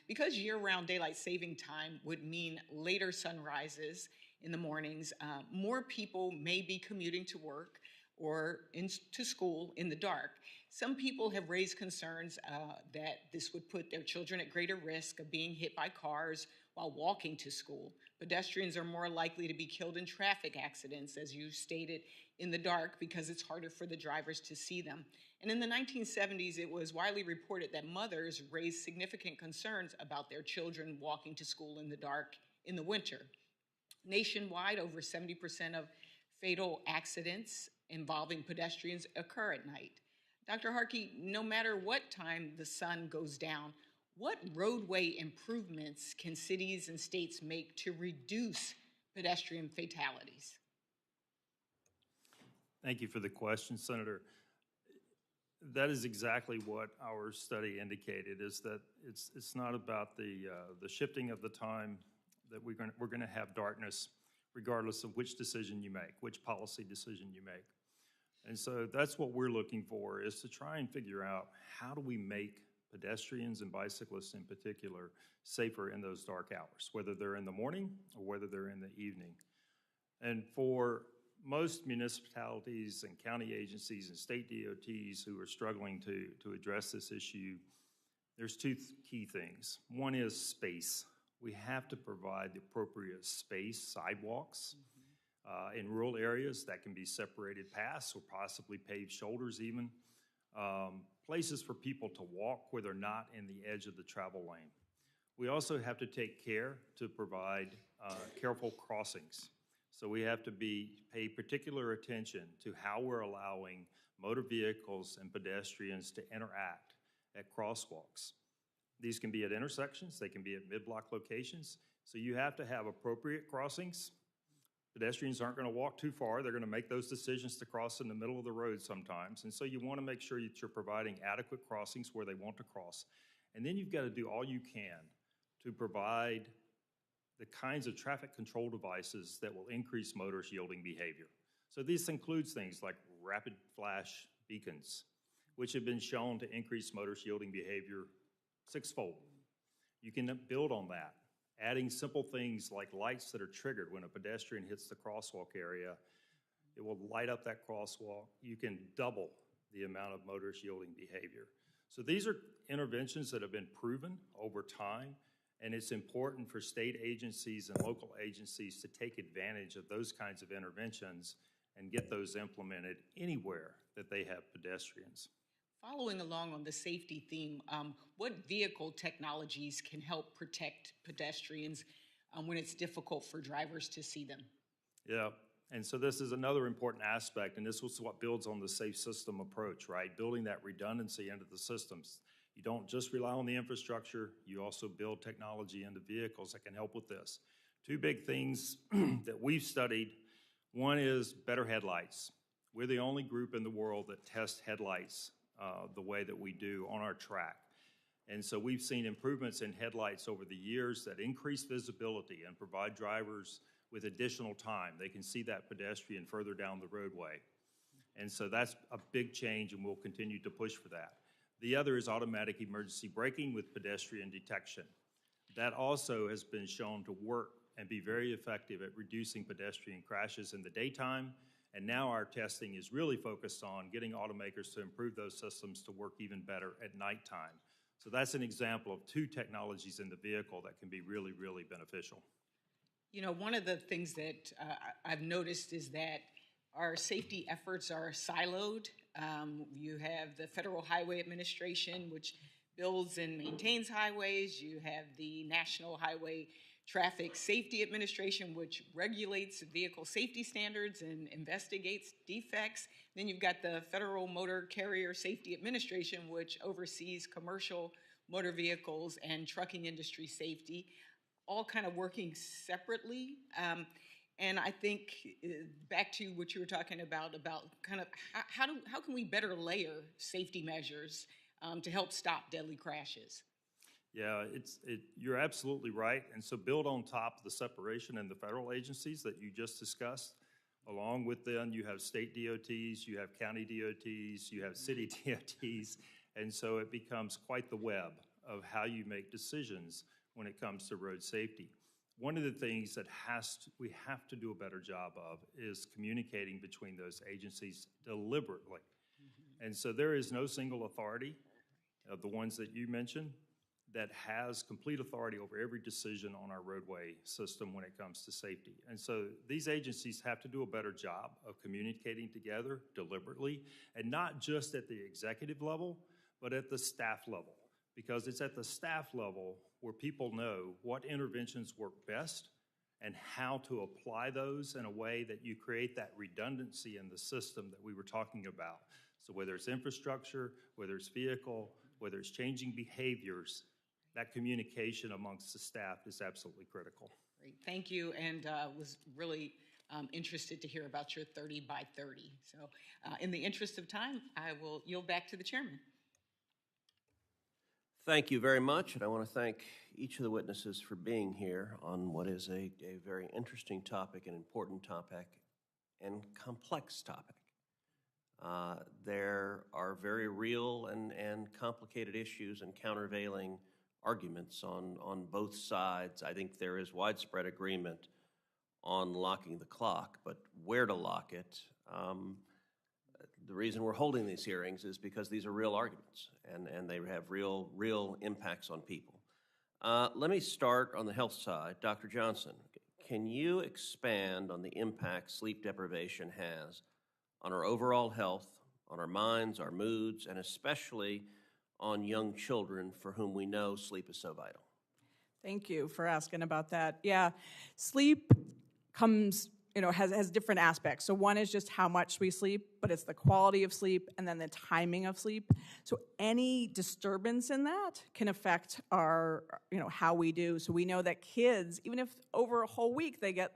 because year-round daylight saving time would mean later sunrises in the mornings. More people may be commuting to work or to school in the dark. Some people have raised concerns that this would put their children at greater risk of being hit by cars while walking to school. Pedestrians are more likely to be killed in traffic accidents, as you stated, in the dark because it's harder for the drivers to see them. And in the 1970s, it was widely reported that mothers raised significant concerns about their children walking to school in the dark in the winter. Nationwide, over 70% of fatal accidents involving pedestrians occur at night. Dr. Harky, no matter what time the sun goes down, what roadway improvements can cities and states make to reduce pedestrian fatalities? Thank you for the question, Senator. That is exactly what our study indicated, is that it's not about the shifting of the time that we're going to have darkness, regardless of which decision you make, which policy decision you make. And so that's what we're looking for, is to try and figure out how do we make pedestrians and bicyclists in particular safer in those dark hours, whether they're in the morning or whether they're in the evening. And for most municipalities and county agencies and state DOTs who are struggling to address this issue, there's two key things. One is space. We have to provide the appropriate space, sidewalks, in rural areas that can be separated paths or possibly paved shoulders even. Places for people to walk where they're not in the edge of the travel lane. We also have to take care to provide careful crossings. So we have to pay particular attention to how we're allowing motor vehicles and pedestrians to interact at crosswalks. These can be at intersections, they can be at mid-block locations. So you have to have appropriate crossings, Pedestrians aren't going to walk too far. They're going to make those decisions to cross in the middle of the road sometimes. And so you want to make sure that you're providing adequate crossings where they want to cross. And then you've got to do all you can to provide the kinds of traffic control devices that will increase motorist yielding behavior. So this includes things like rapid flash beacons, which have been shown to increase motorist yielding behavior sixfold. You can build on that, adding simple things like lights that are triggered when a pedestrian hits the crosswalk area. It will light up that crosswalk. You can double the amount of motorist yielding behavior. So these are interventions that have been proven over time, and it's important for state agencies and local agencies to take advantage of those kinds of interventions and get those implemented anywhere that they have pedestrians. Following along on the safety theme, what vehicle technologies can help protect pedestrians when it's difficult for drivers to see them? Yeah, and so this is another important aspect, and this was what builds on the safe system approach, right? Building that redundancy into the systems. You don't just rely on the infrastructure, you also build technology into vehicles that can help with this. Two big things that we've studied. One is better headlights. We're the only group in the world that tests headlights the way that we do on our track. And so we've seen improvements in headlights over the years that increase visibility and provide drivers with additional time. They can see that pedestrian further down the roadway. And so that's a big change, and we'll continue to push for that. The other is automatic emergency braking with pedestrian detection. That also has been shown to work and be very effective at reducing pedestrian crashes in the daytime. And now our testing is really focused on getting automakers to improve those systems to work even better at nighttime. So that's an example of two technologies in the vehicle that can be really, really beneficial. You know, one of the things that I've noticed is that our safety efforts are siloed. You have the Federal Highway Administration, which builds and maintains highways. You have the National Highway Traffic Safety Administration, which regulates vehicle safety standards and investigates defects. Then you've got the Federal Motor Carrier Safety Administration, which oversees commercial motor vehicles and trucking industry safety, all kind of working separately. And I think back to what you were talking about kind of how can we better layer safety measures to help stop deadly crashes? Yeah, you're absolutely right. And so build on top of the separation in the federal agencies that you just discussed. Along with them, you have state DOTs, you have county DOTs, you have city DOTs. And so it becomes quite the web of how you make decisions when it comes to road safety. One of the things that we have to do a better job of is communicating between those agencies deliberately. Mm-hmm. And so there is no single authority of the ones that you mentioned that has complete authority over every decision on our roadway system when it comes to safety. And so these agencies have to do a better job of communicating together deliberately, and not just at the executive level, but at the staff level, because it's at the staff level where people know what interventions work best and how to apply those in a way that you create that redundancy in the system that we were talking about. So whether it's infrastructure, whether it's vehicle, whether it's changing behaviors, that communication amongst the staff is absolutely critical. Great, thank you, and was really interested to hear about your 30 by 30. So in the interest of time, I will yield back to the chairman. Thank you very much, and I want to thank each of the witnesses for being here on what is a very interesting topic, an important topic, and complex topic. There are very real and complicated issues and countervailing arguments on both sides. I think there is widespread agreement on locking the clock, but where to lock it. The reason we're holding these hearings is because these are real arguments, and they have real impacts on people. Let me start on the health side. Dr. Johnson, can you expand on the impact sleep deprivation has on our overall health, on our minds, our moods, and especially on young children for whom we know sleep is so vital? Thank you for asking about that. Yeah, sleep comes has different aspects. So one is just how much we sleep, but it's the quality of sleep and then the timing of sleep. So any disturbance in that can affect our, how we do. So we know that kids, even if over a whole week they get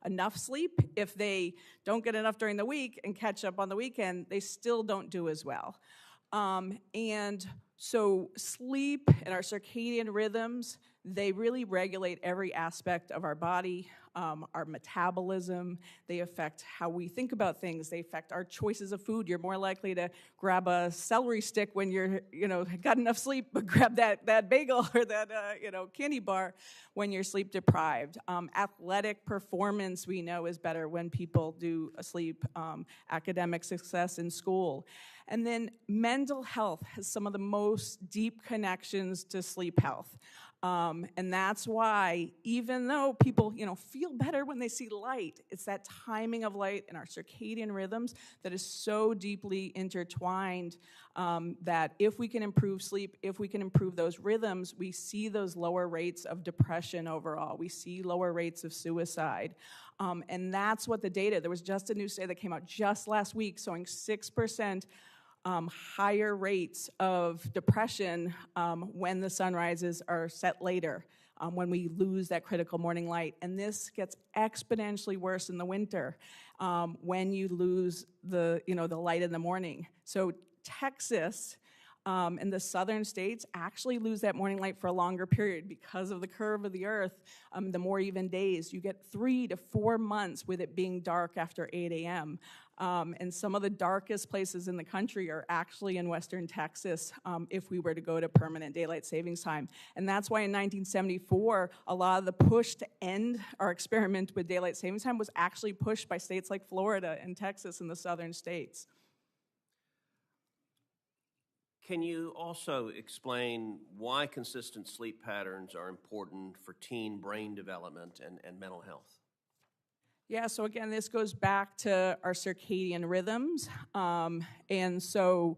enough sleep, if they don't get enough during the week and catch up on the weekend, they still don't do as well. And so sleep and our circadian rhythms, they really regulate every aspect of our body, our metabolism. They affect how we think about things. They affect our choices of food. You're more likely to grab a celery stick when you're, got enough sleep, but grab that bagel or that, candy bar when you're sleep deprived. Athletic performance, we know, is better when people do sleep. Academic success in school. And then mental health has some of the most deep connections to sleep health. And that's why, even though people, feel better when they see light, it's that timing of light and our circadian rhythms that is so deeply intertwined that if we can improve sleep, if we can improve those rhythms, we see those lower rates of depression overall. We see lower rates of suicide. And that's what the data, there was just a new study that came out just last week showing 6% higher rates of depression when the sunrises are set later, when we lose that critical morning light. And this gets exponentially worse in the winter when you lose the light in the morning. So Texas and the southern states actually lose that morning light for a longer period because of the curve of the earth. The more even days, you get 3 to 4 months with it being dark after 8 a.m. And some of the darkest places in the country are actually in western Texas if we were to go to permanent daylight savings time. And that's why in 1974, a lot of the push to end our experiment with daylight savings time was actually pushed by states like Florida and Texas and the southern states. Can you also explain why consistent sleep patterns are important for teen brain development and mental health? Yeah, so again, this goes back to our circadian rhythms. And so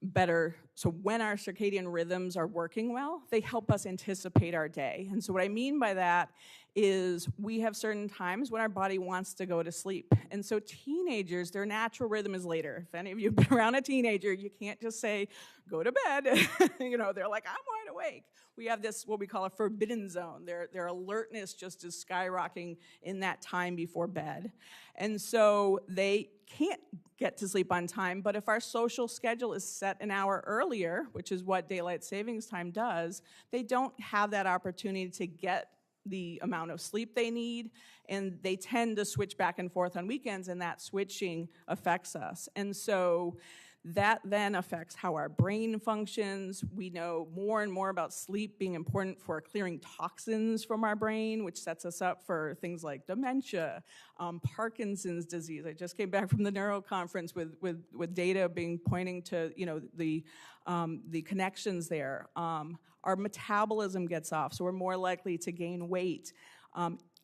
when our circadian rhythms are working well, they help us anticipate our day. And so what I mean by that is we have certain times when our body wants to go to sleep. And so teenagers, their natural rhythm is later. If any of you have been around a teenager, you can't just say, go to bed. They're like, I'm wide awake. We have this, what we call a forbidden zone. Their alertness just is skyrocketing in that time before bed. And so they can't get to sleep on time, but if our social schedule is set an hour earlier, which is what daylight savings time does, they don't have that opportunity to get the amount of sleep they need, and they tend to switch back and forth on weekends, and that switching affects us. And so that then affects how our brain functions. We know more and more about sleep being important for clearing toxins from our brain, which sets us up for things like dementia, Parkinson's disease. I just came back from the neuro conference with data pointing to the connections there. Our metabolism gets off, so we're more likely to gain weight.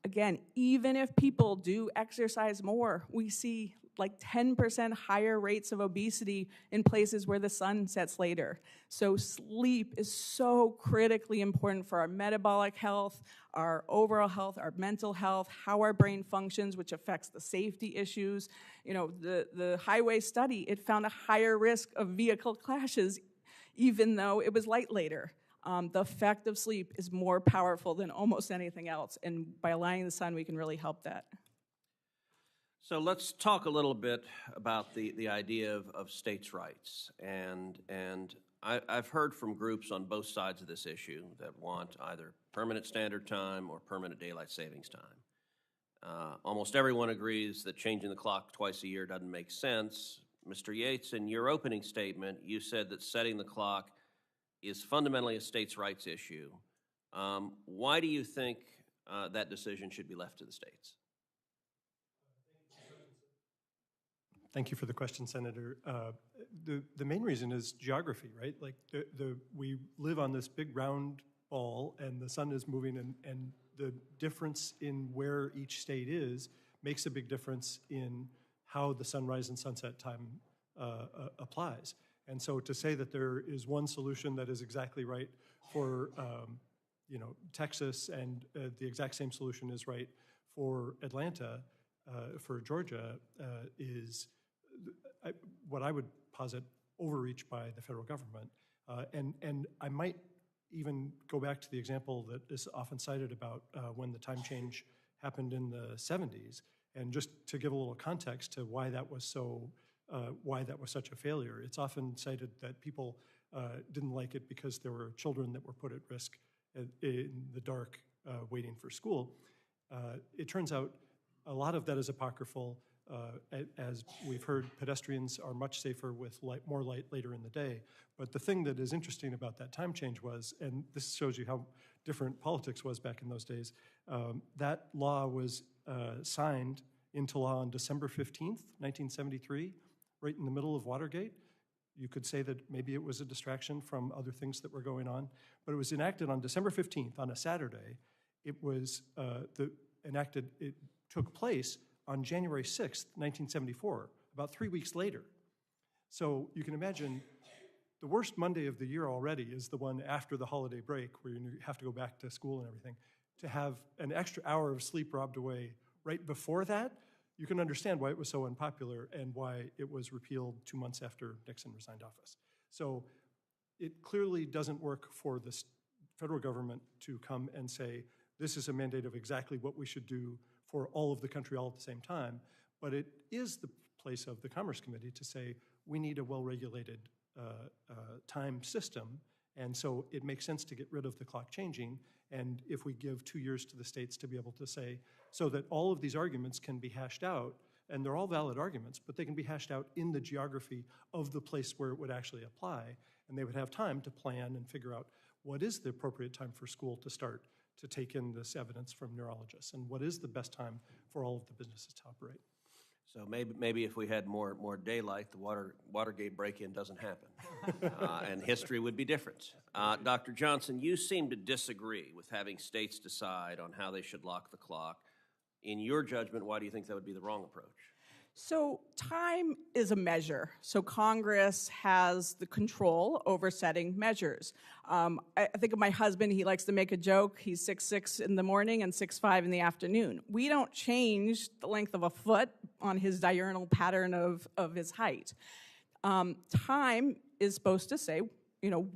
Again, even if people do exercise more, we see like 10% higher rates of obesity in places where the sun sets later. So sleep is so critically important for our metabolic health, our overall health, our mental health, how our brain functions, which affects the safety issues. The highway study, it found a higher risk of vehicle crashes even though it was light later. The effect of sleep is more powerful than almost anything else, and by aligning the sun, we can really help that. So let's talk a little bit about the idea of states' rights. And I've heard from groups on both sides of this issue that want either permanent standard time or permanent daylight savings time. Almost everyone agrees that changing the clock twice a year doesn't make sense. Mr. Yates, in your opening statement, you said that setting the clock is fundamentally a states' rights issue. Why do you think that decision should be left to the states? Thank you for the question, Senator. The main reason is geography, right? Like we live on this big round ball, and the sun is moving, and the difference in where each state is makes a big difference in how the sunrise and sunset time applies. And so to say that there is one solution that is exactly right for Texas and the exact same solution is right for Atlanta for Georgia is what I would posit overreach by the federal government. And I might even go back to the example that is often cited about when the time change happened in the 70s, and just to give a little context to why that was such a failure. It's often cited that people didn't like it because there were children that were put at risk in the dark waiting for school. It turns out a lot of that is apocryphal. As we've heard, pedestrians are much safer with more light later in the day. But the thing that is interesting about that time change was, and this shows you how different politics was back in those days, that law was signed into law on December 15th, 1973, right in the middle of Watergate. You could say that maybe it was a distraction from other things that were going on, but it was enacted on December 15th, on a Saturday. It was it took place on January 6th, 1974, about 3 weeks later. So you can imagine the worst Monday of the year already is the one after the holiday break where you have to go back to school and everything. To have an extra hour of sleep robbed away right before that, you can understand why it was so unpopular and why it was repealed 2 months after Nixon resigned office. So it clearly doesn't work for the federal government to come and say, this is a mandate of exactly what we should do for all of the country all at the same time. But it is the place of the Commerce Committee to say, we need a well-regulated time system. And so it makes sense to get rid of the clock changing. And if we give 2 years to the states to be able to say, so that all of these arguments can be hashed out, and they're all valid arguments, but they can be hashed out in the geography of the place where it would actually apply. And they would have time to plan and figure out what is the appropriate time for school to start to take in this evidence from neurologists, and what is the best time for all of the businesses to operate. So maybe if we had more daylight, the Watergate break-in doesn't happen, and history would be different. Dr. Johnson, you seem to disagree with having states decide on how they should lock the clock. In your judgment, why do you think that would be the wrong approach? So time is a measure. So Congress has the control over setting measures. I think of my husband, he likes to make a joke. He's 6'6" in the morning and 6'5" in the afternoon. We don't change the length of a foot on his diurnal pattern of his height. Time is supposed to say,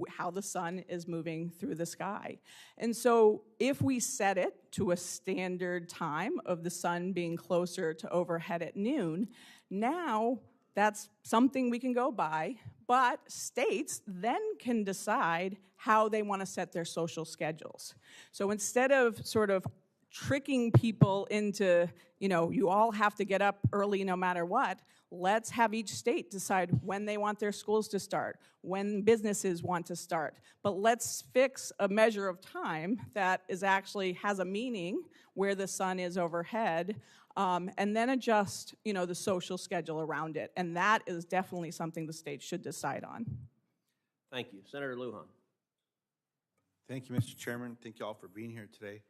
how the sun is moving through the sky. And so if we set it to a standard time of the sun being closer to overhead at noon, now that's something we can go by, but states then can decide how they want to set their social schedules. So instead of sort of tricking people into, you all have to get up early no matter what, let's have each state decide when they want their schools to start, when businesses want to start. But let's fix a measure of time that has a meaning where the sun is overhead, and then adjust, the social schedule around it. And that is definitely something the states should decide on. Thank you. Senator Lujan. Thank you, Mr. Chairman. Thank you all for being here today.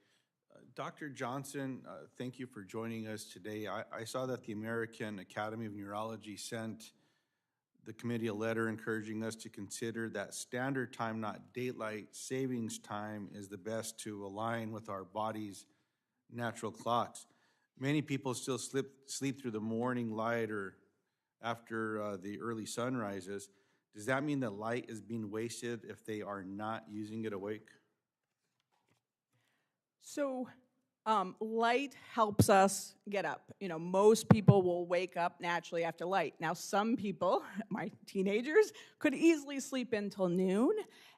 Dr. Johnson, thank you for joining us today. I saw that the American Academy of Neurology sent the committee a letter encouraging us to consider that standard time, not daylight savings time, is the best to align with our body's natural clocks. Many people still sleep through the morning light or after the early sun rises. Does that mean that light is being wasted if they are not using it awake? So light helps us get up. Most people will wake up naturally after light. Now, some people, my teenagers, could easily sleep until noon,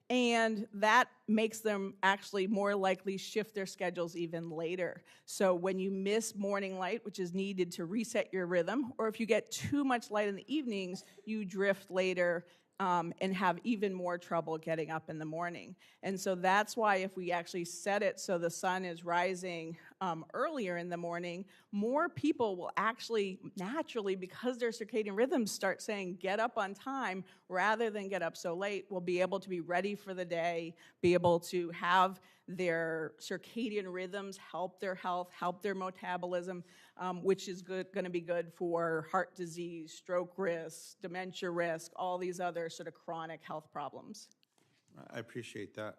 and that makes them actually more likely shift their schedules even later. So when you miss morning light, which is needed to reset your rhythm, or if you get too much light in the evenings, you drift later and have even more trouble getting up in the morning. And so that's why if we actually set it so the sun is rising earlier in the morning, more people will actually naturally, because their circadian rhythms start saying get up on time rather than get up so late, will be able to be ready for the day, be able to have their circadian rhythms help their health, help their metabolism, which is going to be good for heart disease, stroke risk, dementia risk, all these other sort of chronic health problems. I appreciate that.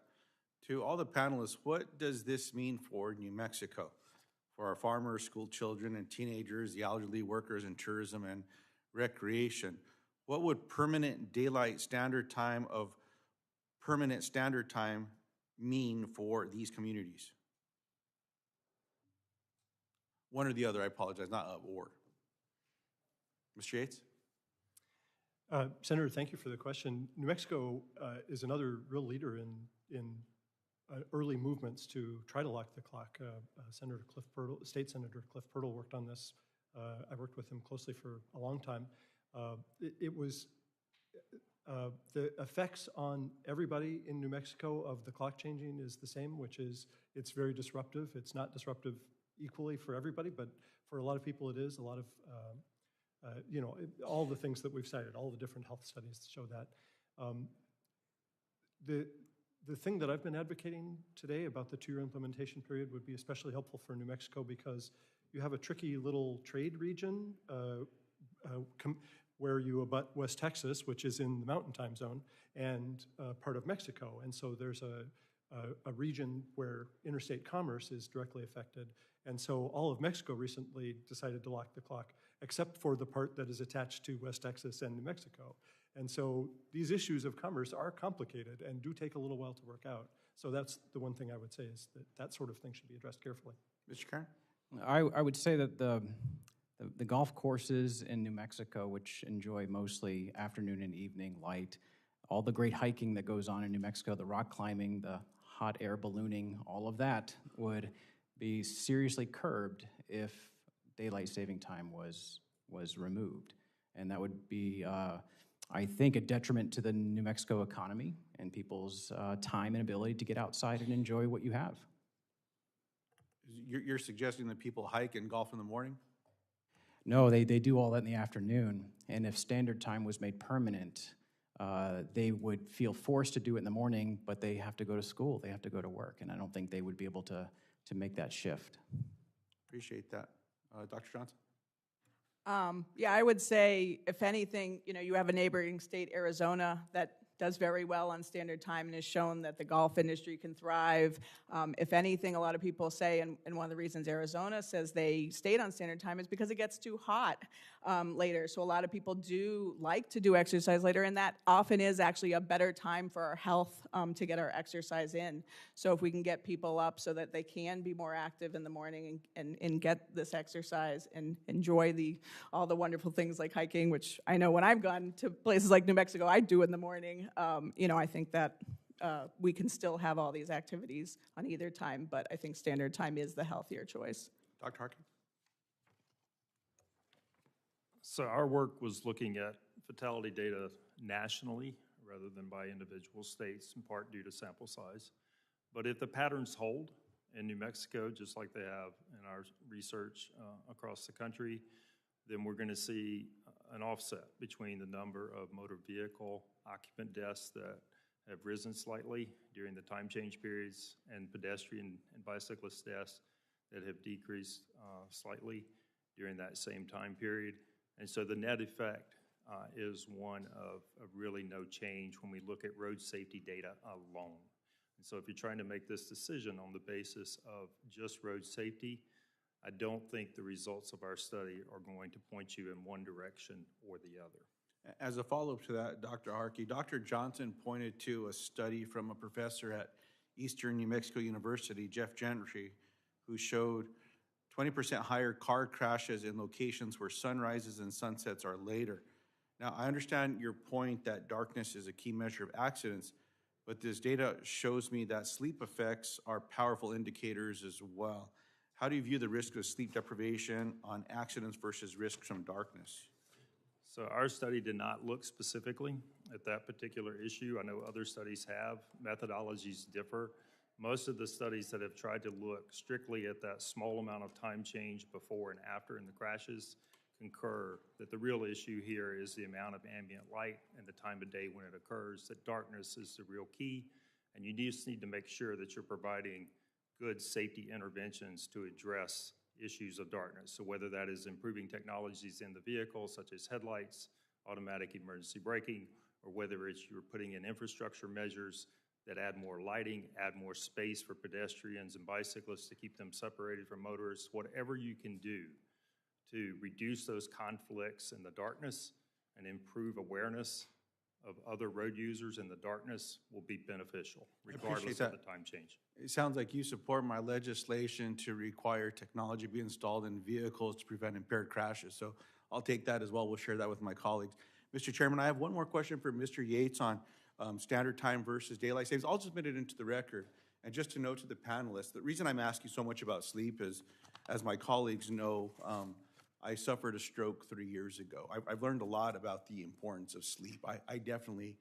To all the panelists, what does this mean for New Mexico, for our farmers, school children, and teenagers, the elderly, workers in tourism and recreation. What would permanent daylight standard time mean for these communities? One or the other, I apologize, not or. Mr. Yates? Senator, thank you for the question. New Mexico is another real leader in early movements to try to lock the clock. State Senator Cliff Pirtle worked on this. I worked with him closely for a long time. It was the effects on everybody in New Mexico of the clock changing is the same, which is it's very disruptive. It's not disruptive equally for everybody, but for a lot of people it is. A lot of, all the things that we've cited, all the different health studies show that. The thing that I've been advocating today about the 2-year implementation period would be especially helpful for New Mexico because you have a tricky little trade region where you abut West Texas, which is in the Mountain Time Zone, and part of Mexico. And so there's a region where interstate commerce is directly affected. And so all of Mexico recently decided to lock the clock, except for the part that is attached to West Texas and New Mexico. And so these issues of commerce are complicated and do take a little while to work out. So that's the one thing I would say is that that sort of thing should be addressed carefully. Mr. Kern? I would say that the golf courses in New Mexico, which enjoy mostly afternoon and evening light, all the great hiking that goes on in New Mexico, the rock climbing, the hot air ballooning, all of that would be seriously curbed if daylight saving time was removed. And that would be, I think, a detriment to the New Mexico economy and people's time and ability to get outside and enjoy what you have. You're suggesting that people hike and golf in the morning? No, they do all that in the afternoon. And if standard time was made permanent, they would feel forced to do it in the morning, but they have to go to school, they have to go to work, and I don't think they would be able to make that shift. Appreciate that. Dr. Johnson? Yeah, I would say, if anything, you have a neighboring state, Arizona, that does very well on standard time and has shown that the golf industry can thrive. If anything, a lot of people say, and one of the reasons Arizona says they stayed on standard time is because it gets too hot later. So a lot of people do like to do exercise later, and that often is actually a better time for our health to get our exercise in. So if we can get people up so that they can be more active in the morning and get this exercise and enjoy all the wonderful things like hiking, which I know when I've gone to places like New Mexico, I do in the morning. I think that we can still have all these activities on either time, but I think standard time is the healthier choice. Dr. Harky? So our work was looking at fatality data nationally rather than by individual states, in part due to sample size. But if the patterns hold in New Mexico, just like they have in our research across the country, then we're going to see an offset between the number of motor vehicle occupant deaths that have risen slightly during the time change periods and pedestrian and bicyclist deaths that have decreased slightly during that same time period. And so the net effect is one of really no change when we look at road safety data alone. And so if you're trying to make this decision on the basis of just road safety, I don't think the results of our study are going to point you in one direction or the other. As a follow-up to that, Dr. Harky, Dr. Johnson pointed to a study from a professor at Eastern New Mexico University, Jeff Gentry, who showed 20% higher car crashes in locations where sunrises and sunsets are later. Now, I understand your point that darkness is a key measure of accidents, but this data shows me that sleep effects are powerful indicators as well. How do you view the risk of sleep deprivation on accidents versus risks from darkness? So our study did not look specifically at that particular issue. I know other studies have. Methodologies differ. Most of the studies that have tried to look strictly at that small amount of time change before and after in the crashes concur that the real issue here is the amount of ambient light and the time of day when it occurs, that darkness is the real key, and you just need to make sure that you're providing good safety interventions to address issues of darkness. So whether that is improving technologies in the vehicle, such as headlights, automatic emergency braking, or whether it's you're putting in infrastructure measures that add more lighting, add more space for pedestrians and bicyclists to keep them separated from motorists. Whatever you can do to reduce those conflicts in the darkness and improve awareness of other road users in the darkness will be beneficial, regardless of the time change. It sounds like you support my legislation to require technology be installed in vehicles to prevent impaired crashes. So I'll take that as well. We'll share that with my colleagues. Mr. Chairman, I have one more question for Mr. Yates on standard time versus daylight savings. I'll just submit it into the record. And just to note to the panelists, the reason I'm asking so much about sleep is, as my colleagues know, I suffered a stroke 3 years ago. I've learned a lot about the importance of sleep. I definitely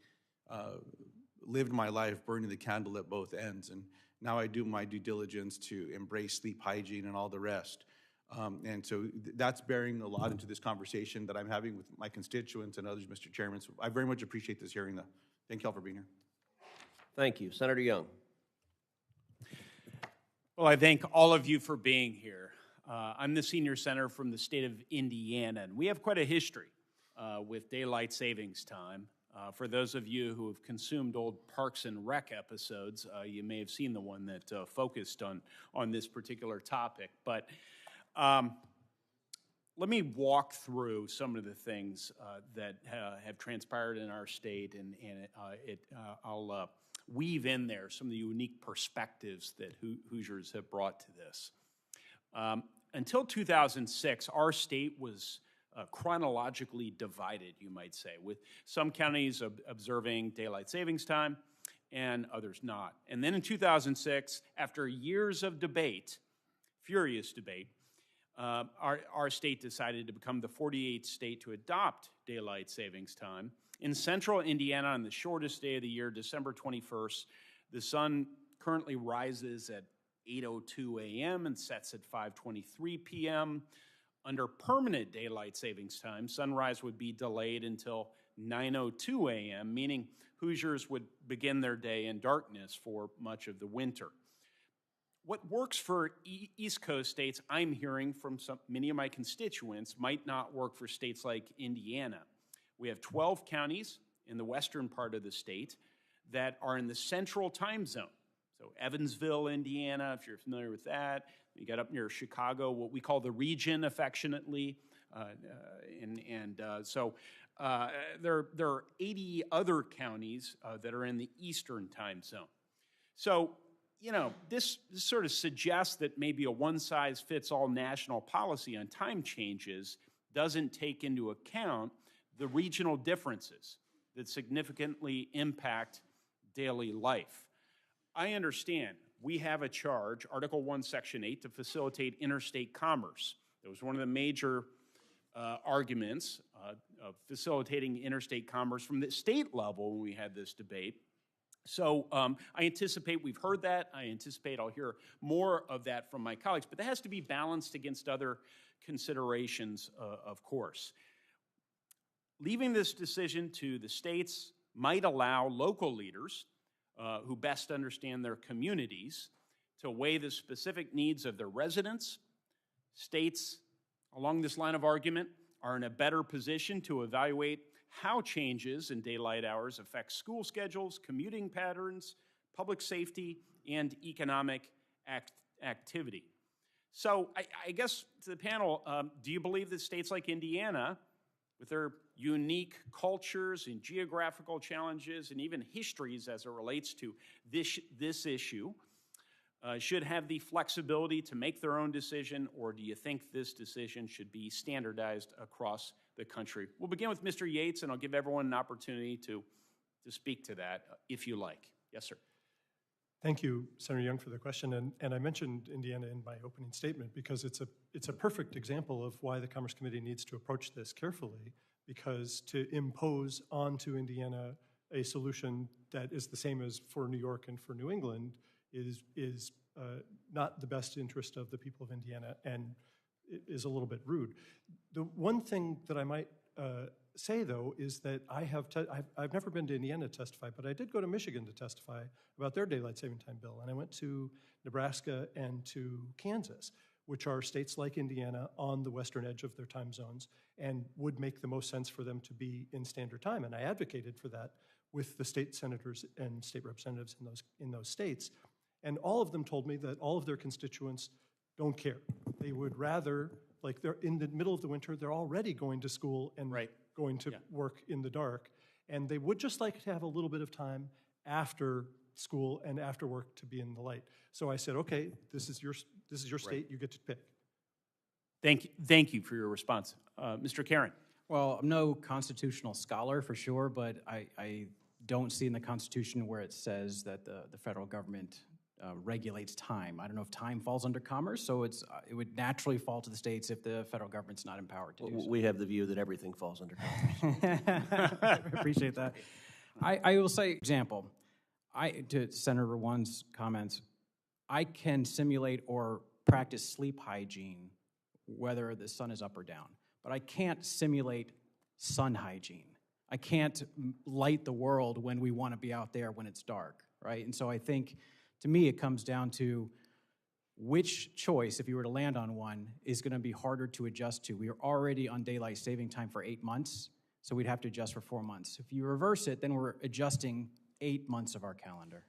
lived my life burning the candle at both ends, and now I do my due diligence to embrace sleep hygiene and all the rest. And so that's bearing a lot into this conversation that I'm having with my constituents and others, Mr. Chairman. So I very much appreciate this hearing, though. Thank you all for being here. Thank you. Senator Young. Well, I thank all of you for being here. I'm the senior senator from the state of Indiana, and we have quite a history with daylight savings time. For those of you who have consumed old Parks and Rec episodes, you may have seen the one that focused on this particular topic. But let me walk through some of the things that have transpired in our state, and I'll weave in there some of the unique perspectives that Hoosiers have brought to this. Until 2006, our state was chronologically divided, you might say, with some counties observing daylight savings time and others not. And then in 2006, after years of debate, furious debate, our state decided to become the 48th state to adopt daylight savings time. In central Indiana, on the shortest day of the year, December 21st, the sun currently rises at 8:02 a.m. and sets at 5:23 p.m. Under permanent daylight savings time, sunrise would be delayed until 9:02 a.m., meaning Hoosiers would begin their day in darkness for much of the winter. What works for East Coast states, I'm hearing from many of my constituents, might not work for states like Indiana. We have 12 counties in the western part of the state that are in the central time zone. So Evansville, Indiana, if you're familiar with that. You got up near Chicago, what we call the region affectionately. So there are 80 other counties that are in the eastern time zone. So, you know, this sort of suggests that maybe a one-size-fits-all national policy on time changes doesn't take into account the regional differences that significantly impact daily life. I understand we have a charge, Article 1, Section 8, to facilitate interstate commerce. That was one of the major arguments of facilitating interstate commerce from the state level when we had this debate. So I anticipate we've heard that. I anticipate I'll hear more of that from my colleagues, but that has to be balanced against other considerations, of course. Leaving this decision to the states might allow local leaders who best understand their communities to weigh the specific needs of their residents. States along this line of argument are in a better position to evaluate how changes in daylight hours affect school schedules, commuting patterns, public safety, and economic activity. So I guess to the panel, do you believe that states like Indiana, with their unique cultures and geographical challenges and even histories as it relates to this issue, should have the flexibility to make their own decision, or do you think this decision should be standardized across the country? We'll begin with Mr. Yates, and I'll give everyone an opportunity to speak to that, if you like. Yes, sir. Thank you, Senator Young, for the question. And I mentioned Indiana in my opening statement because it's a perfect example of why the Commerce Committee needs to approach this carefully, because to impose onto Indiana a solution that is the same as for New York and for New England is not the best interest of the people of Indiana and is a little bit rude. The one thing that I might say, though, is that I've never been to Indiana to testify, but I did go to Michigan to testify about their daylight saving time bill, and I went to Nebraska and to Kansas, which are states like Indiana on the western edge of their time zones and would make the most sense for them to be in standard time, and I advocated for that with the state senators and state representatives in those states. And all of them told me that all of their constituents don't care. They would rather, like they're in the middle of the winter, they're already going to school and going to work in the dark. And they would just like to have a little bit of time after school and after work to be in the light. So I said, okay, this is your state, you get to pick. Thank you for your response. Mr. Karen. Well, I'm no constitutional scholar for sure, but I don't see in the Constitution where it says that the federal government regulates time. I don't know if time falls under commerce, so it would naturally fall to the states if the federal government's not empowered to do so. We have the view that everything falls under commerce. I appreciate that. I will say, example, to Senator One's comments, I can simulate or practice sleep hygiene whether the sun is up or down, but I can't simulate sun hygiene. I can't light the world when we want to be out there when it's dark, right? And so I think, to me, it comes down to which choice, if you were to land on one, is going to be harder to adjust to. We are already on daylight saving time for 8 months, so we'd have to adjust for 4 months. If you reverse it, then we're adjusting 8 months of our calendar.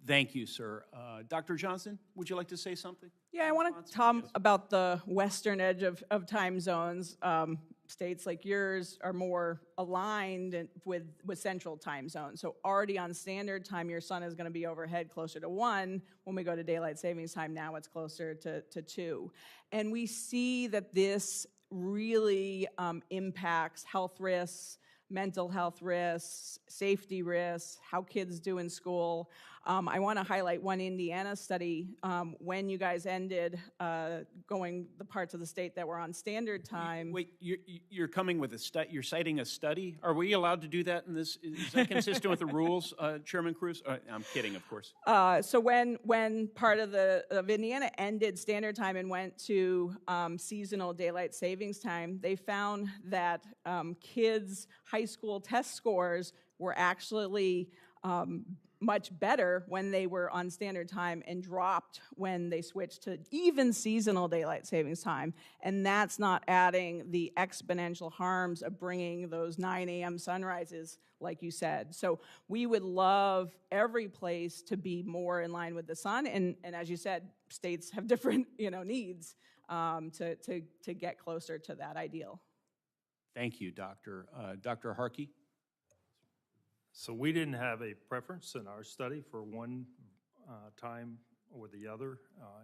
Thank you, sir. Dr. Johnson, would you like to say something? Yeah, I want to talk about the western edge of time zones. States like yours are more aligned with central time zones. So already on standard time, your sun is going to be overhead closer to 1. When we go to daylight savings time, now it's closer to 2. And we see that this really impacts health risks, mental health risks, safety risks, how kids do in school. I want to highlight one Indiana study. When you guys ended going the parts of the state that were on standard time. Wait, you're coming with a study? You're citing a study? Are we allowed to do that in this? Is that consistent with the rules, Chairman Cruz? I'm kidding, of course. So when part of Indiana ended standard time and went to seasonal daylight savings time, they found that kids' high school test scores were actually much better when they were on standard time and dropped when they switched to even seasonal daylight savings time. And that's not adding the exponential harms of bringing those 9 a.m. sunrises, like you said. So we would love every place to be more in line with the sun. And as you said, states have different needs to get closer to that ideal. Thank you, Doctor. Dr. Harky? So we didn't have a preference in our study for one time or the other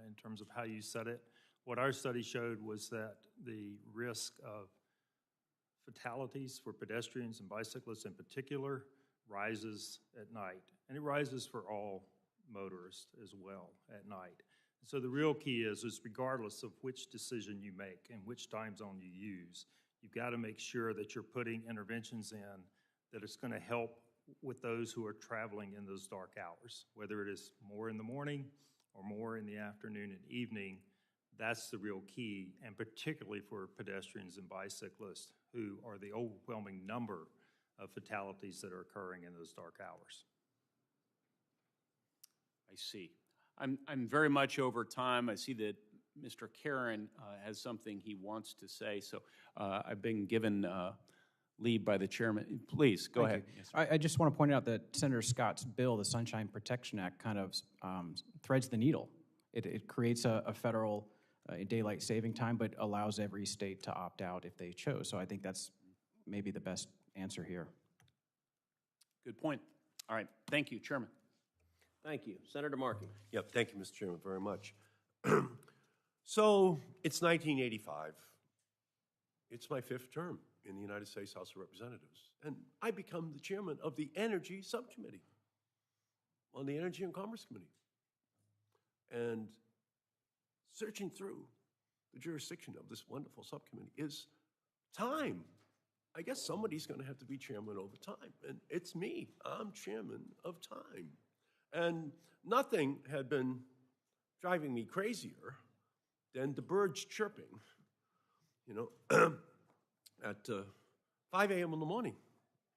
in terms of how you set it. What our study showed was that the risk of fatalities for pedestrians and bicyclists in particular rises at night. And it rises for all motorists as well at night. So the real key is regardless of which decision you make and which time zone you use, you've got to make sure that you're putting interventions in that it's going to help with those who are traveling in those dark hours, whether it is more in the morning or more in the afternoon and evening. That's the real key, and particularly for pedestrians and bicyclists, who are the overwhelming number of fatalities that are occurring in those dark hours. I see. I'm very much over time. I see that Mr. Karen has something he wants to say, so I've been given lead by the chairman. Please, go ahead. Yes, I just want to point out that Senator Scott's bill, the Sunshine Protection Act, kind of threads the needle. It creates a federal daylight saving time, but allows every state to opt out if they chose. So I think that's maybe the best answer here. Good point. All right. Thank you, Chairman. Thank you. Senator Markey. Yep, thank you, Mr. Chairman, very much. So it's 1985. It's my 5th term in the United States House of Representatives, and I become the chairman of the Energy Subcommittee on the Energy and Commerce Committee. And searching through the jurisdiction of this wonderful subcommittee is time. I guess somebody's going to have to be chairman over time, and it's me. I'm chairman of time. And nothing had been driving me crazier than the birds chirping, at 5 a.m. in the morning.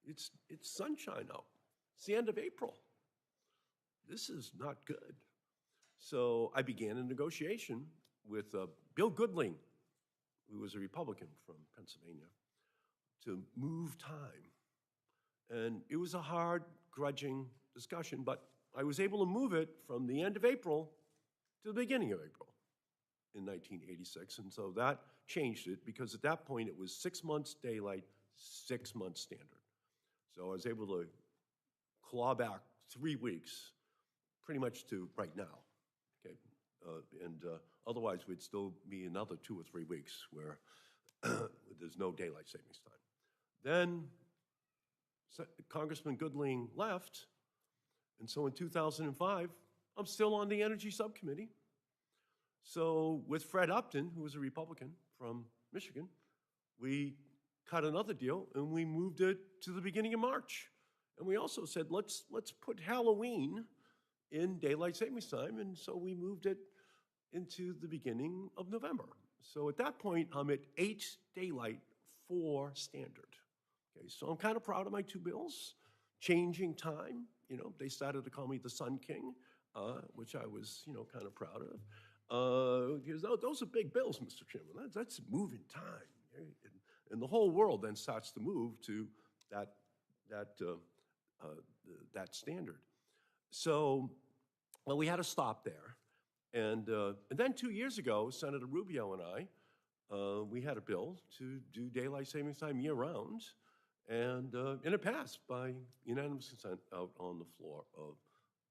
It's sunshine out. It's the end of April. This is not good. So I began a negotiation with Bill Goodling, who was a Republican from Pennsylvania, to move time And it was a hard, grudging discussion, but I was able to move it from the end of April to the beginning of April in 1986. And so that changed it, because at that point it was 6 months daylight, 6 months standard. So I was able to claw back 3 weeks pretty much to right now. Okay, otherwise we'd still be another 2 or 3 weeks where there's no daylight savings time. Then Congressman Goodling left, and so in 2005, I'm still on the Energy Subcommittee. So with Fred Upton, who was a Republican from Michigan, we cut another deal and we moved it to the beginning of March. And we also said, let's put Halloween in daylight savings time, and so we moved it into the beginning of November. So at that point, I'm at 8 daylight, 4 standard. Okay, so I'm kind of proud of my 2 bills. Changing time, you know, they started to call me the Sun King, which I was, you know, kind of proud of. Because those are big bills, Mr. Chairman. That's moving time. Okay? And the whole world then starts to move to that standard. So, well, we had to stop there. And then 2 years ago, Senator Rubio and I, we had a bill to do daylight savings time year-round, and it passed by unanimous consent out on the floor of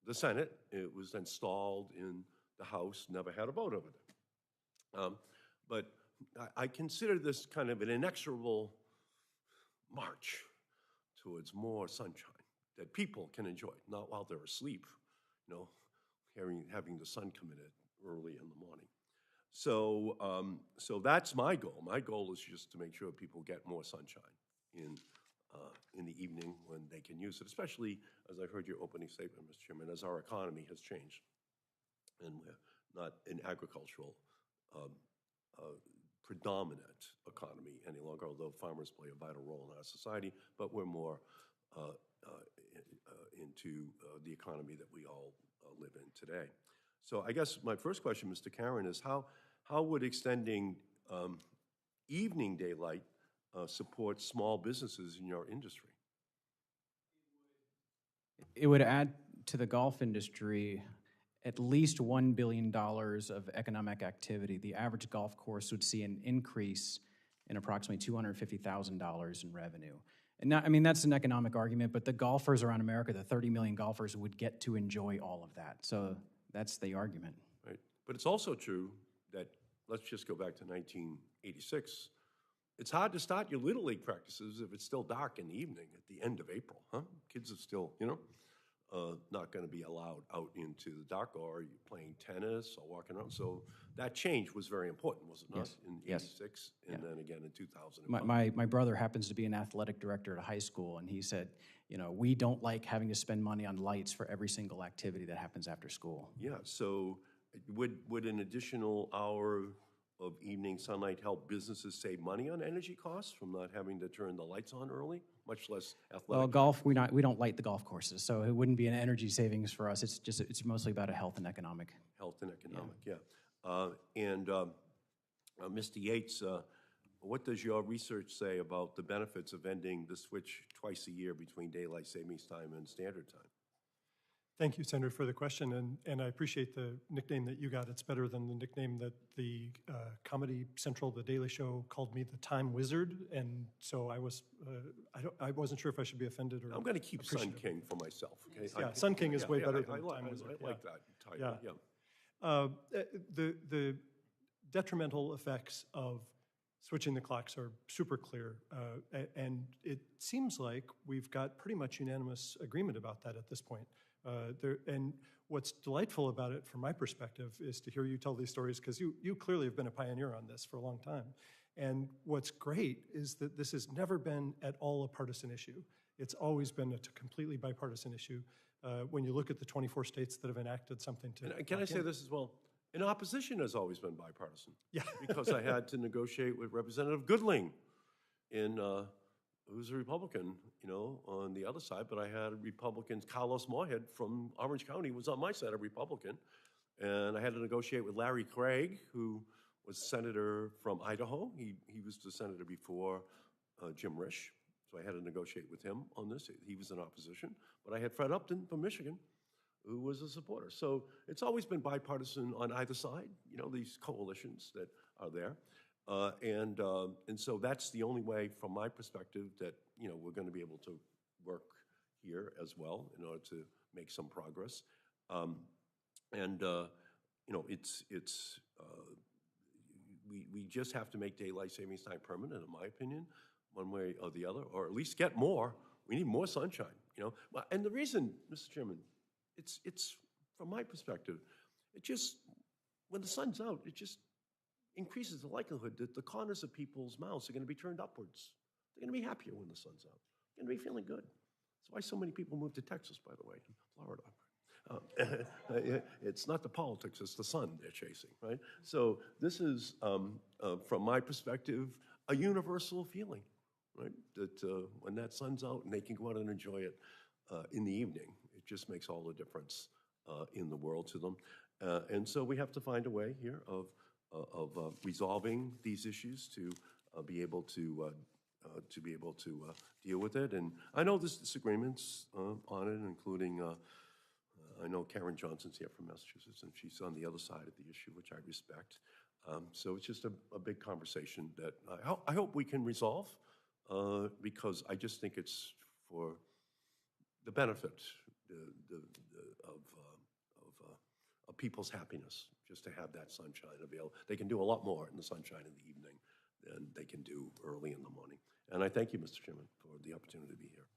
the Senate. It was then stalled in the House, never had a vote over it. But I consider this kind of an inexorable march towards more sunshine that people can enjoy, not while they're asleep, you know, having the sun come in early in the morning. So, so that's my goal. My goal is just to make sure people get more sunshine in the evening when they can use it, especially, as I heard your opening statement, Mr. Chairman, as our economy has changed. And we're not an agricultural predominant economy any longer, although farmers play a vital role in our society, but we're more into the economy that we all live in today. So I guess my first question, Mr. Karen, is how would extending evening daylight support small businesses in your industry? It would add to the golf industry at least $1 billion of economic activity. The average golf course would see an increase in approximately $250,000 in revenue. And not, I mean, that's an economic argument, but the golfers around America, the 30 million golfers, would get to enjoy all of that. So that's the argument. Right. But it's also true that, let's just go back to 1986, it's hard to start your Little League practices if it's still dark in the evening at the end of April, huh? Kids are still, you know, not going to be allowed out into the dark, or you're playing tennis or walking around. So that change was very important, was it not? Yes. In 86 and then again in 2000. My brother happens to be an athletic director at a high school, and he said, you know, we don't like having to spend money on lights for every single activity that happens after school. Yeah, so would an additional hour of evening sunlight help businesses save money on energy costs from not having to turn the lights on early, much less athletic? Well, golf, we don't light the golf courses, so it wouldn't be an energy savings for us. It's mostly about a health and economic. Health and economic, yeah. Mr. Yates, what does your research say about the benefits of ending the switch twice a year between daylight savings time and standard time? Thank you, Senator, for the question, and I appreciate the nickname that you got. It's better than the nickname that the Comedy Central, The Daily Show, called me the Time Wizard, and so I wasn't sure if I should be offended or I'm going to keep Sun King for myself, okay? Yeah, Sun King is way better than Time Wizard. I like that title, The detrimental effects of switching the clocks are super clear, and it seems like we've got pretty much unanimous agreement about that at this point. And what's delightful about it, from my perspective, is to hear you tell these stories, because you clearly have been a pioneer on this for a long time. And what's great is that this has never been at all a partisan issue. It's always been a completely bipartisan issue. When you look at the 24 states that have enacted something to... Can I say this as well? And opposition has always been bipartisan. Yeah. Because I had to negotiate with Representative Goodling who's a Republican, you know, on the other side, but I had Republicans. Carlos Moorhead from Orange County was on my side, a Republican, and I had to negotiate with Larry Craig, who was senator from Idaho. He was the senator before Jim Risch, So I had to negotiate with him on this. He was in opposition, but I had Fred Upton from Michigan, who was a supporter. So it's always been bipartisan on either side, you know, these coalitions that are there. And so that's the only way, from my perspective, that, you know, we're going to be able to work here as well in order to make some progress. You know, we just have to make daylight savings time permanent, in my opinion, one way or the other, or at least get more. We need more sunshine, you know. And the reason, Mr. Chairman, it's from my perspective, it just, when the sun's out, it just increases the likelihood that the corners of people's mouths are going to be turned upwards. They're going to be happier when the sun's out. They're going to be feeling good. That's why so many people move to Texas, by the way, and Florida. It's not the politics, it's the sun they're chasing, right? So this is, from my perspective, a universal feeling, right? That when that sun's out and they can go out and enjoy it in the evening, it just makes all the difference in the world to them. And so we have to find a way here of resolving these issues to be able to deal with it. And I know there's disagreements on it, including I know Karen Johnson's here from Massachusetts, and she's on the other side of the issue, which I respect. So it's just a big conversation that I hope we can resolve, because I just think it's for the benefit of people's happiness, just to have that sunshine available. They can do a lot more in the sunshine in the evening than they can do early in the morning. And I thank you, Mr. Chairman, for the opportunity to be here.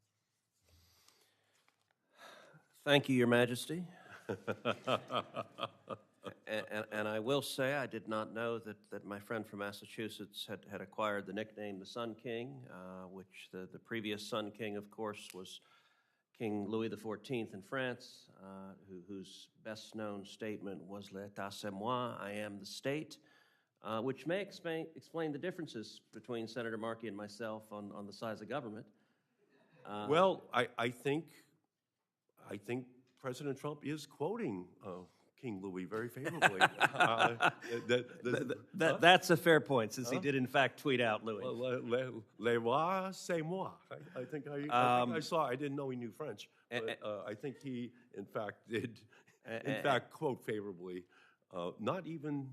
Thank you, Your Majesty. And I will say I did not know that my friend from Massachusetts had acquired the nickname the Sun King, which the previous Sun King, of course, was King Louis XIV in France, whose best-known statement was "L'État c'est moi," I am the state, which may explain the differences between Senator Markey and myself on the size of government. Well, I think President Trump is quoting King Louis very favorably. That's a fair point, since he did in fact tweet out Louis. Le roi, c'est moi. I think I saw. I didn't know he knew French, but I think he, in fact, did. In fact, quote favorably. Not even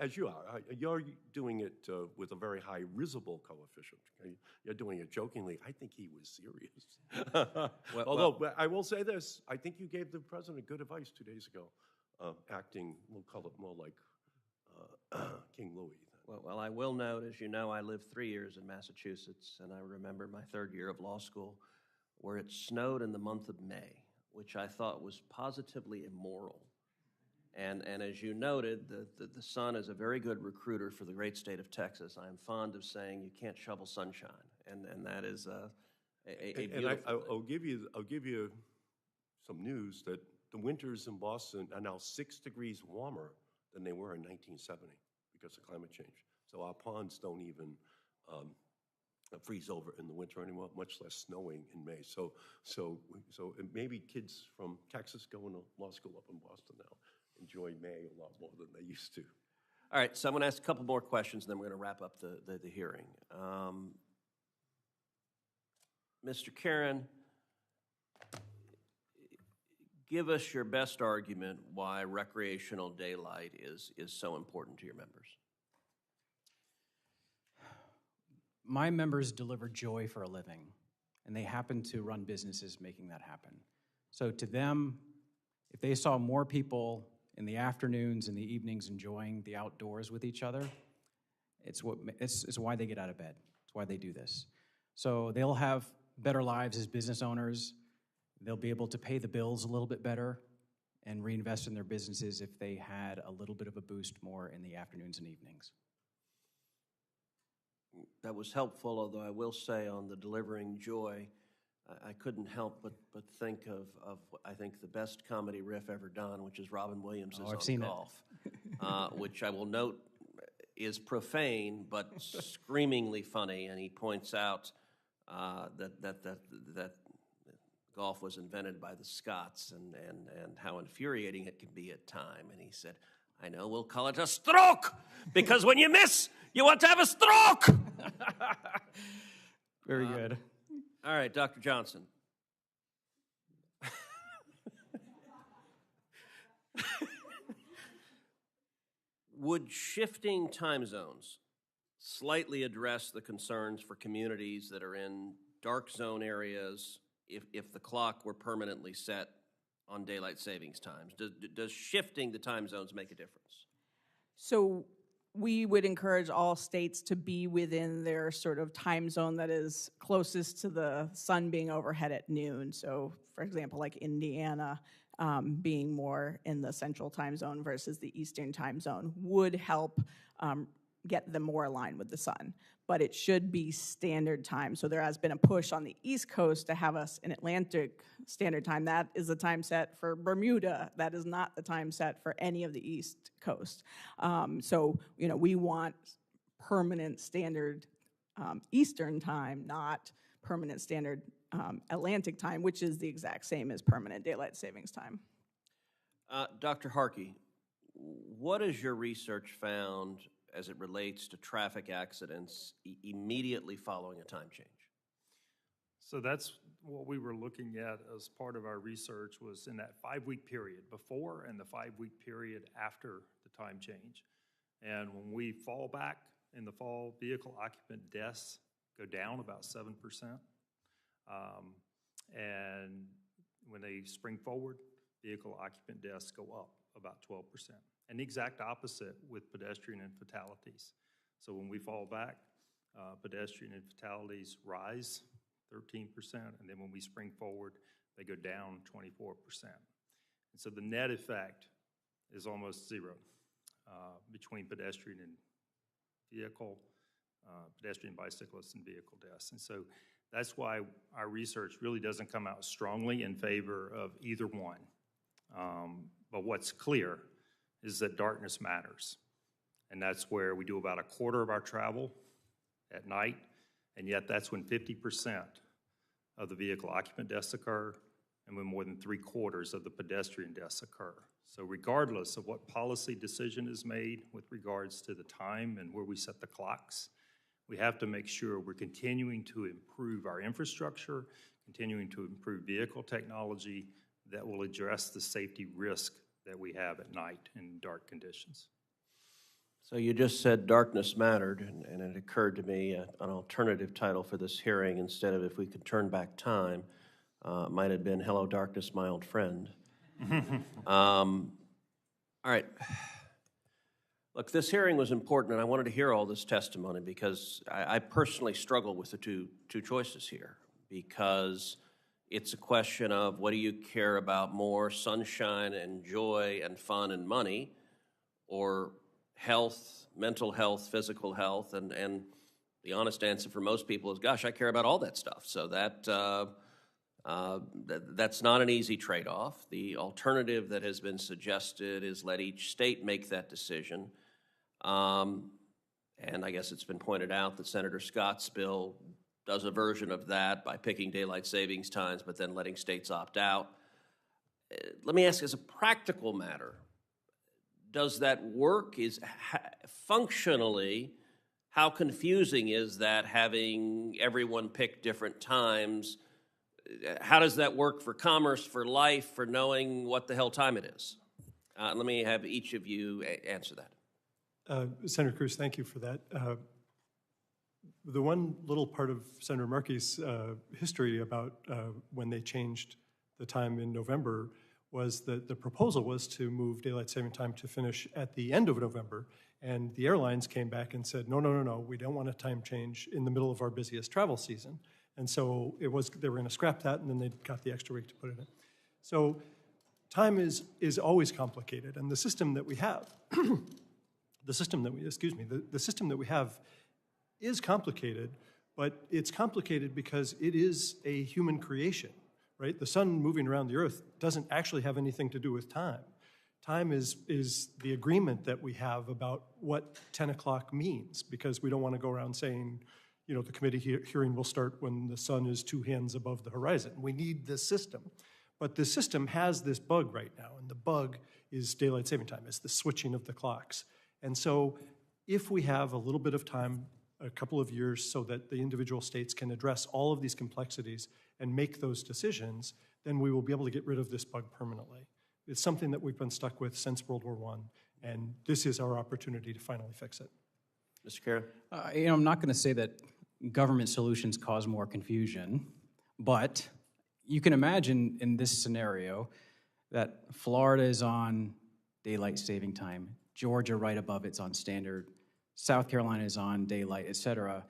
as you are. You're doing it with a very high risible coefficient. Okay? You're doing it jokingly. I think he was serious. Although I will say this, I think you gave the president good advice 2 days ago. Acting, we'll call it more like King Louis. Well, I will note, as you know, I lived 3 years in Massachusetts, and I remember my third year of law school, where it snowed in the month of May, which I thought was positively immoral. And as you noted, the sun is a very good recruiter for the great state of Texas. I'm fond of saying you can't shovel sunshine, and that is a beautiful thing. I'll give you some news that the winters in Boston are now 6 degrees warmer than they were in 1970 because of climate change. So our ponds don't even freeze over in the winter anymore, much less snowing in May. So maybe kids from Texas going to law school up in Boston now enjoy May a lot more than they used to. All right, so I'm going to ask a couple more questions, and then we're going to wrap up the hearing. Mr. Karen, give us your best argument why recreational daylight is so important to your members. My members deliver joy for a living, and they happen to run businesses making that happen. So to them, if they saw more people in the afternoons and the evenings enjoying the outdoors with each other, it's why they get out of bed. It's why they do this. So they'll have better lives as business owners. They'll be able to pay the bills a little bit better and reinvest in their businesses if they had a little bit of a boost more in the afternoons and evenings. That was helpful, although I will say on the delivering joy, I couldn't help but think of I think the best comedy riff ever done, which is Robin Williams' on golf, which I will note is profane but screamingly funny, and he points out that golf was invented by the Scots and how infuriating it can be at time. And he said, I know, we'll call it a stroke, because when you miss, you want to have a stroke. Very good. All right, Dr. Johnson. Would shifting time zones slightly address the concerns for communities that are in dark zone areas if the clock were permanently set on daylight savings times? Does shifting the time zones make a difference? So we would encourage all states to be within their sort of time zone that is closest to the sun being overhead at noon. So, for example, like Indiana being more in the central time zone versus the eastern time zone would help get them more aligned with the sun. But it should be standard time. So there has been a push on the East Coast to have us in Atlantic Standard Time. That is the time set for Bermuda. That is not the time set for any of the East Coast. So, you know, we want permanent standard Eastern Time, not permanent standard Atlantic Time, which is the exact same as permanent daylight savings time. Dr. Harky, what has your research found as it relates to traffic accidents immediately following a time change? So that's what we were looking at as part of our research, was in that 5-week period before and the 5-week period after the time change. And when we fall back in the fall, vehicle occupant deaths go down about 7%. And when they spring forward, vehicle occupant deaths go up about 12%. And the exact opposite with pedestrian and fatalities. So when we fall back, pedestrian and fatalities rise 13%, and then when we spring forward, they go down 24%. And so the net effect is almost zero between pedestrian and vehicle, pedestrian, bicyclists, and vehicle deaths. And so that's why our research really doesn't come out strongly in favor of either one. But what's clear is that darkness matters. And that's where we do about a quarter of our travel at night, and yet that's when 50% of the vehicle occupant deaths occur, and when more than 3/4 of the pedestrian deaths occur. So regardless of what policy decision is made with regards to the time and where we set the clocks, we have to make sure we're continuing to improve our infrastructure, continuing to improve vehicle technology that will address the safety risk that we have at night in dark conditions. So you just said darkness mattered, and it occurred to me an alternative title for this hearing, instead of If We Could Turn Back Time, might have been Hello Darkness, My Old Friend. All right. Look, this hearing was important, and I wanted to hear all this testimony because I personally struggle with the two choices here, because it's a question of what do you care about more, sunshine and joy and fun and money, or health, mental health, physical health, and the honest answer for most people is, gosh, I care about all that stuff. So that's not an easy trade-off. The alternative that has been suggested is let each state make that decision. And I guess it's been pointed out that Senator Scott's bill does a version of that by picking daylight savings times, but then letting states opt out. Let me ask, as a practical matter, does that work? Functionally, how confusing is that, having everyone pick different times? How does that work for commerce, for life, for knowing what the hell time it is? Let me have each of you answer that. Senator Cruz, thank you for that. The one little part of Senator Markey's history about when they changed the time in November was that the proposal was to move daylight saving time to finish at the end of November, and the airlines came back and said, no, we don't want a time change in the middle of our busiest travel season. And so they were going to scrap that, and then they got the extra week to put it in. So time is always complicated, and the system that we have, the system that we have is complicated, but it's complicated because it is a human creation, right? The sun moving around the earth doesn't actually have anything to do with time. Time is the agreement that we have about what 10 o'clock means, because we don't want to go around saying, you know, the committee hearing will start when the sun is 2 hands above the horizon. We need this system. But the system has this bug right now, and the bug is daylight saving time. It's the switching of the clocks. And so if we have a little bit of time a couple of years so that the individual states can address all of these complexities and make those decisions, then we will be able to get rid of this bug permanently. It's something that we've been stuck with since World War I, and this is our opportunity to finally fix it. Mr. Karen? I'm not going to say that government solutions cause more confusion, but you can imagine in this scenario that Florida is on daylight saving time, Georgia right above it's on standard, South Carolina is on daylight, et cetera,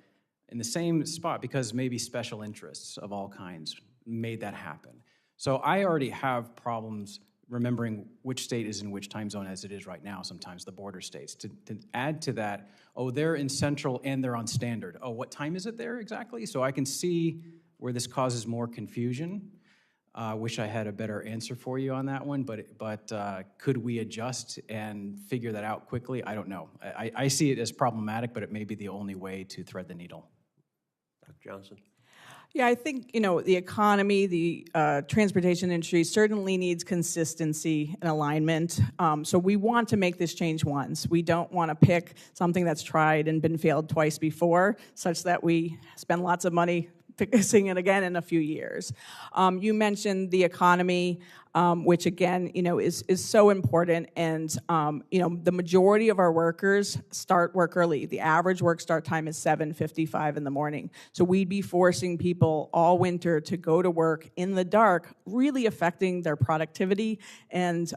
in the same spot because maybe special interests of all kinds made that happen. So I already have problems remembering which state is in which time zone as it is right now, sometimes the border states. To add to that, oh, they're in central and they're on standard. Oh, what time is it there exactly? So I can see where this causes more confusion. Wish I had a better answer for you on that one, but could we adjust and figure that out quickly? I don't know. I see it as problematic, but it may be the only way to thread the needle. Dr. Johnson? Yeah, I think, the economy, the transportation industry certainly needs consistency and alignment. So we want to make this change once. We don't want to pick something that's tried and been failed twice before, such that we spend lots of money fixing it again in a few years. You mentioned the economy, which again, is so important. And, the majority of our workers start work early. The average work start time is 7:55 in the morning. So we'd be forcing people all winter to go to work in the dark, really affecting their productivity and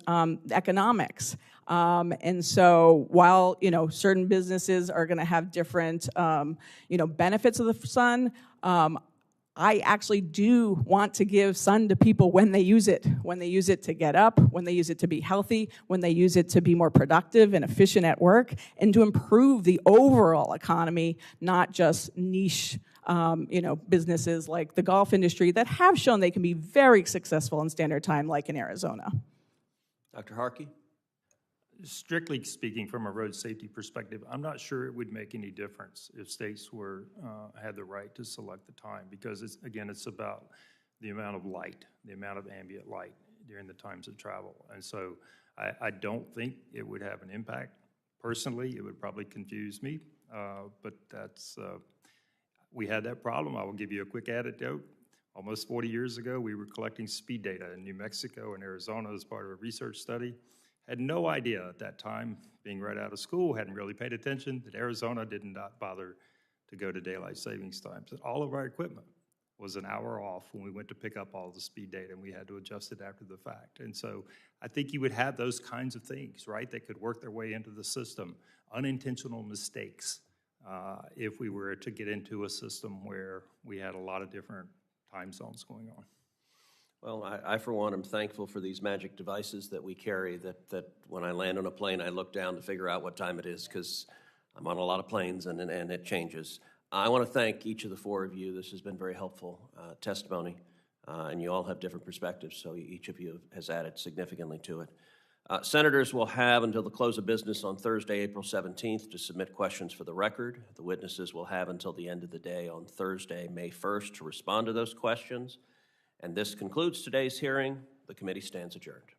economics. And so while, certain businesses are going to have different, benefits of the sun, I actually do want to give sun to people when they use it to get up, when they use it to be healthy, when they use it to be more productive and efficient at work, and to improve the overall economy, not just niche businesses like the golf industry that have shown they can be very successful in standard time, like in Arizona. Dr. Harky? Strictly speaking, from a road safety perspective, I'm not sure it would make any difference if states had the right to select the time, because it's about the amount of light, the amount of ambient light during the times of travel. And so I don't think it would have an impact. Personally, it would probably confuse me, but we had that problem. I will give you a quick anecdote. Almost 40 years ago, we were collecting speed data in New Mexico and Arizona as part of a research study. Had no idea at that time, being right out of school, hadn't really paid attention, that Arizona did not bother to go to daylight savings times. That all of our equipment was an hour off when we went to pick up all the speed data, and we had to adjust it after the fact. And so I think you would have those kinds of things, right, that could work their way into the system, unintentional mistakes, if we were to get into a system where we had a lot of different time zones going on. Well, I for one, am thankful for these magic devices that we carry, that when I land on a plane, I look down to figure out what time it is, because I'm on a lot of planes and it changes. I want to thank each of the four of you. This has been very helpful testimony, and you all have different perspectives, so each of you has added significantly to it. Senators will have until the close of business on Thursday, April 17th, to submit questions for the record. The witnesses will have until the end of the day on Thursday, May 1st, to respond to those questions. And this concludes today's hearing. The committee stands adjourned.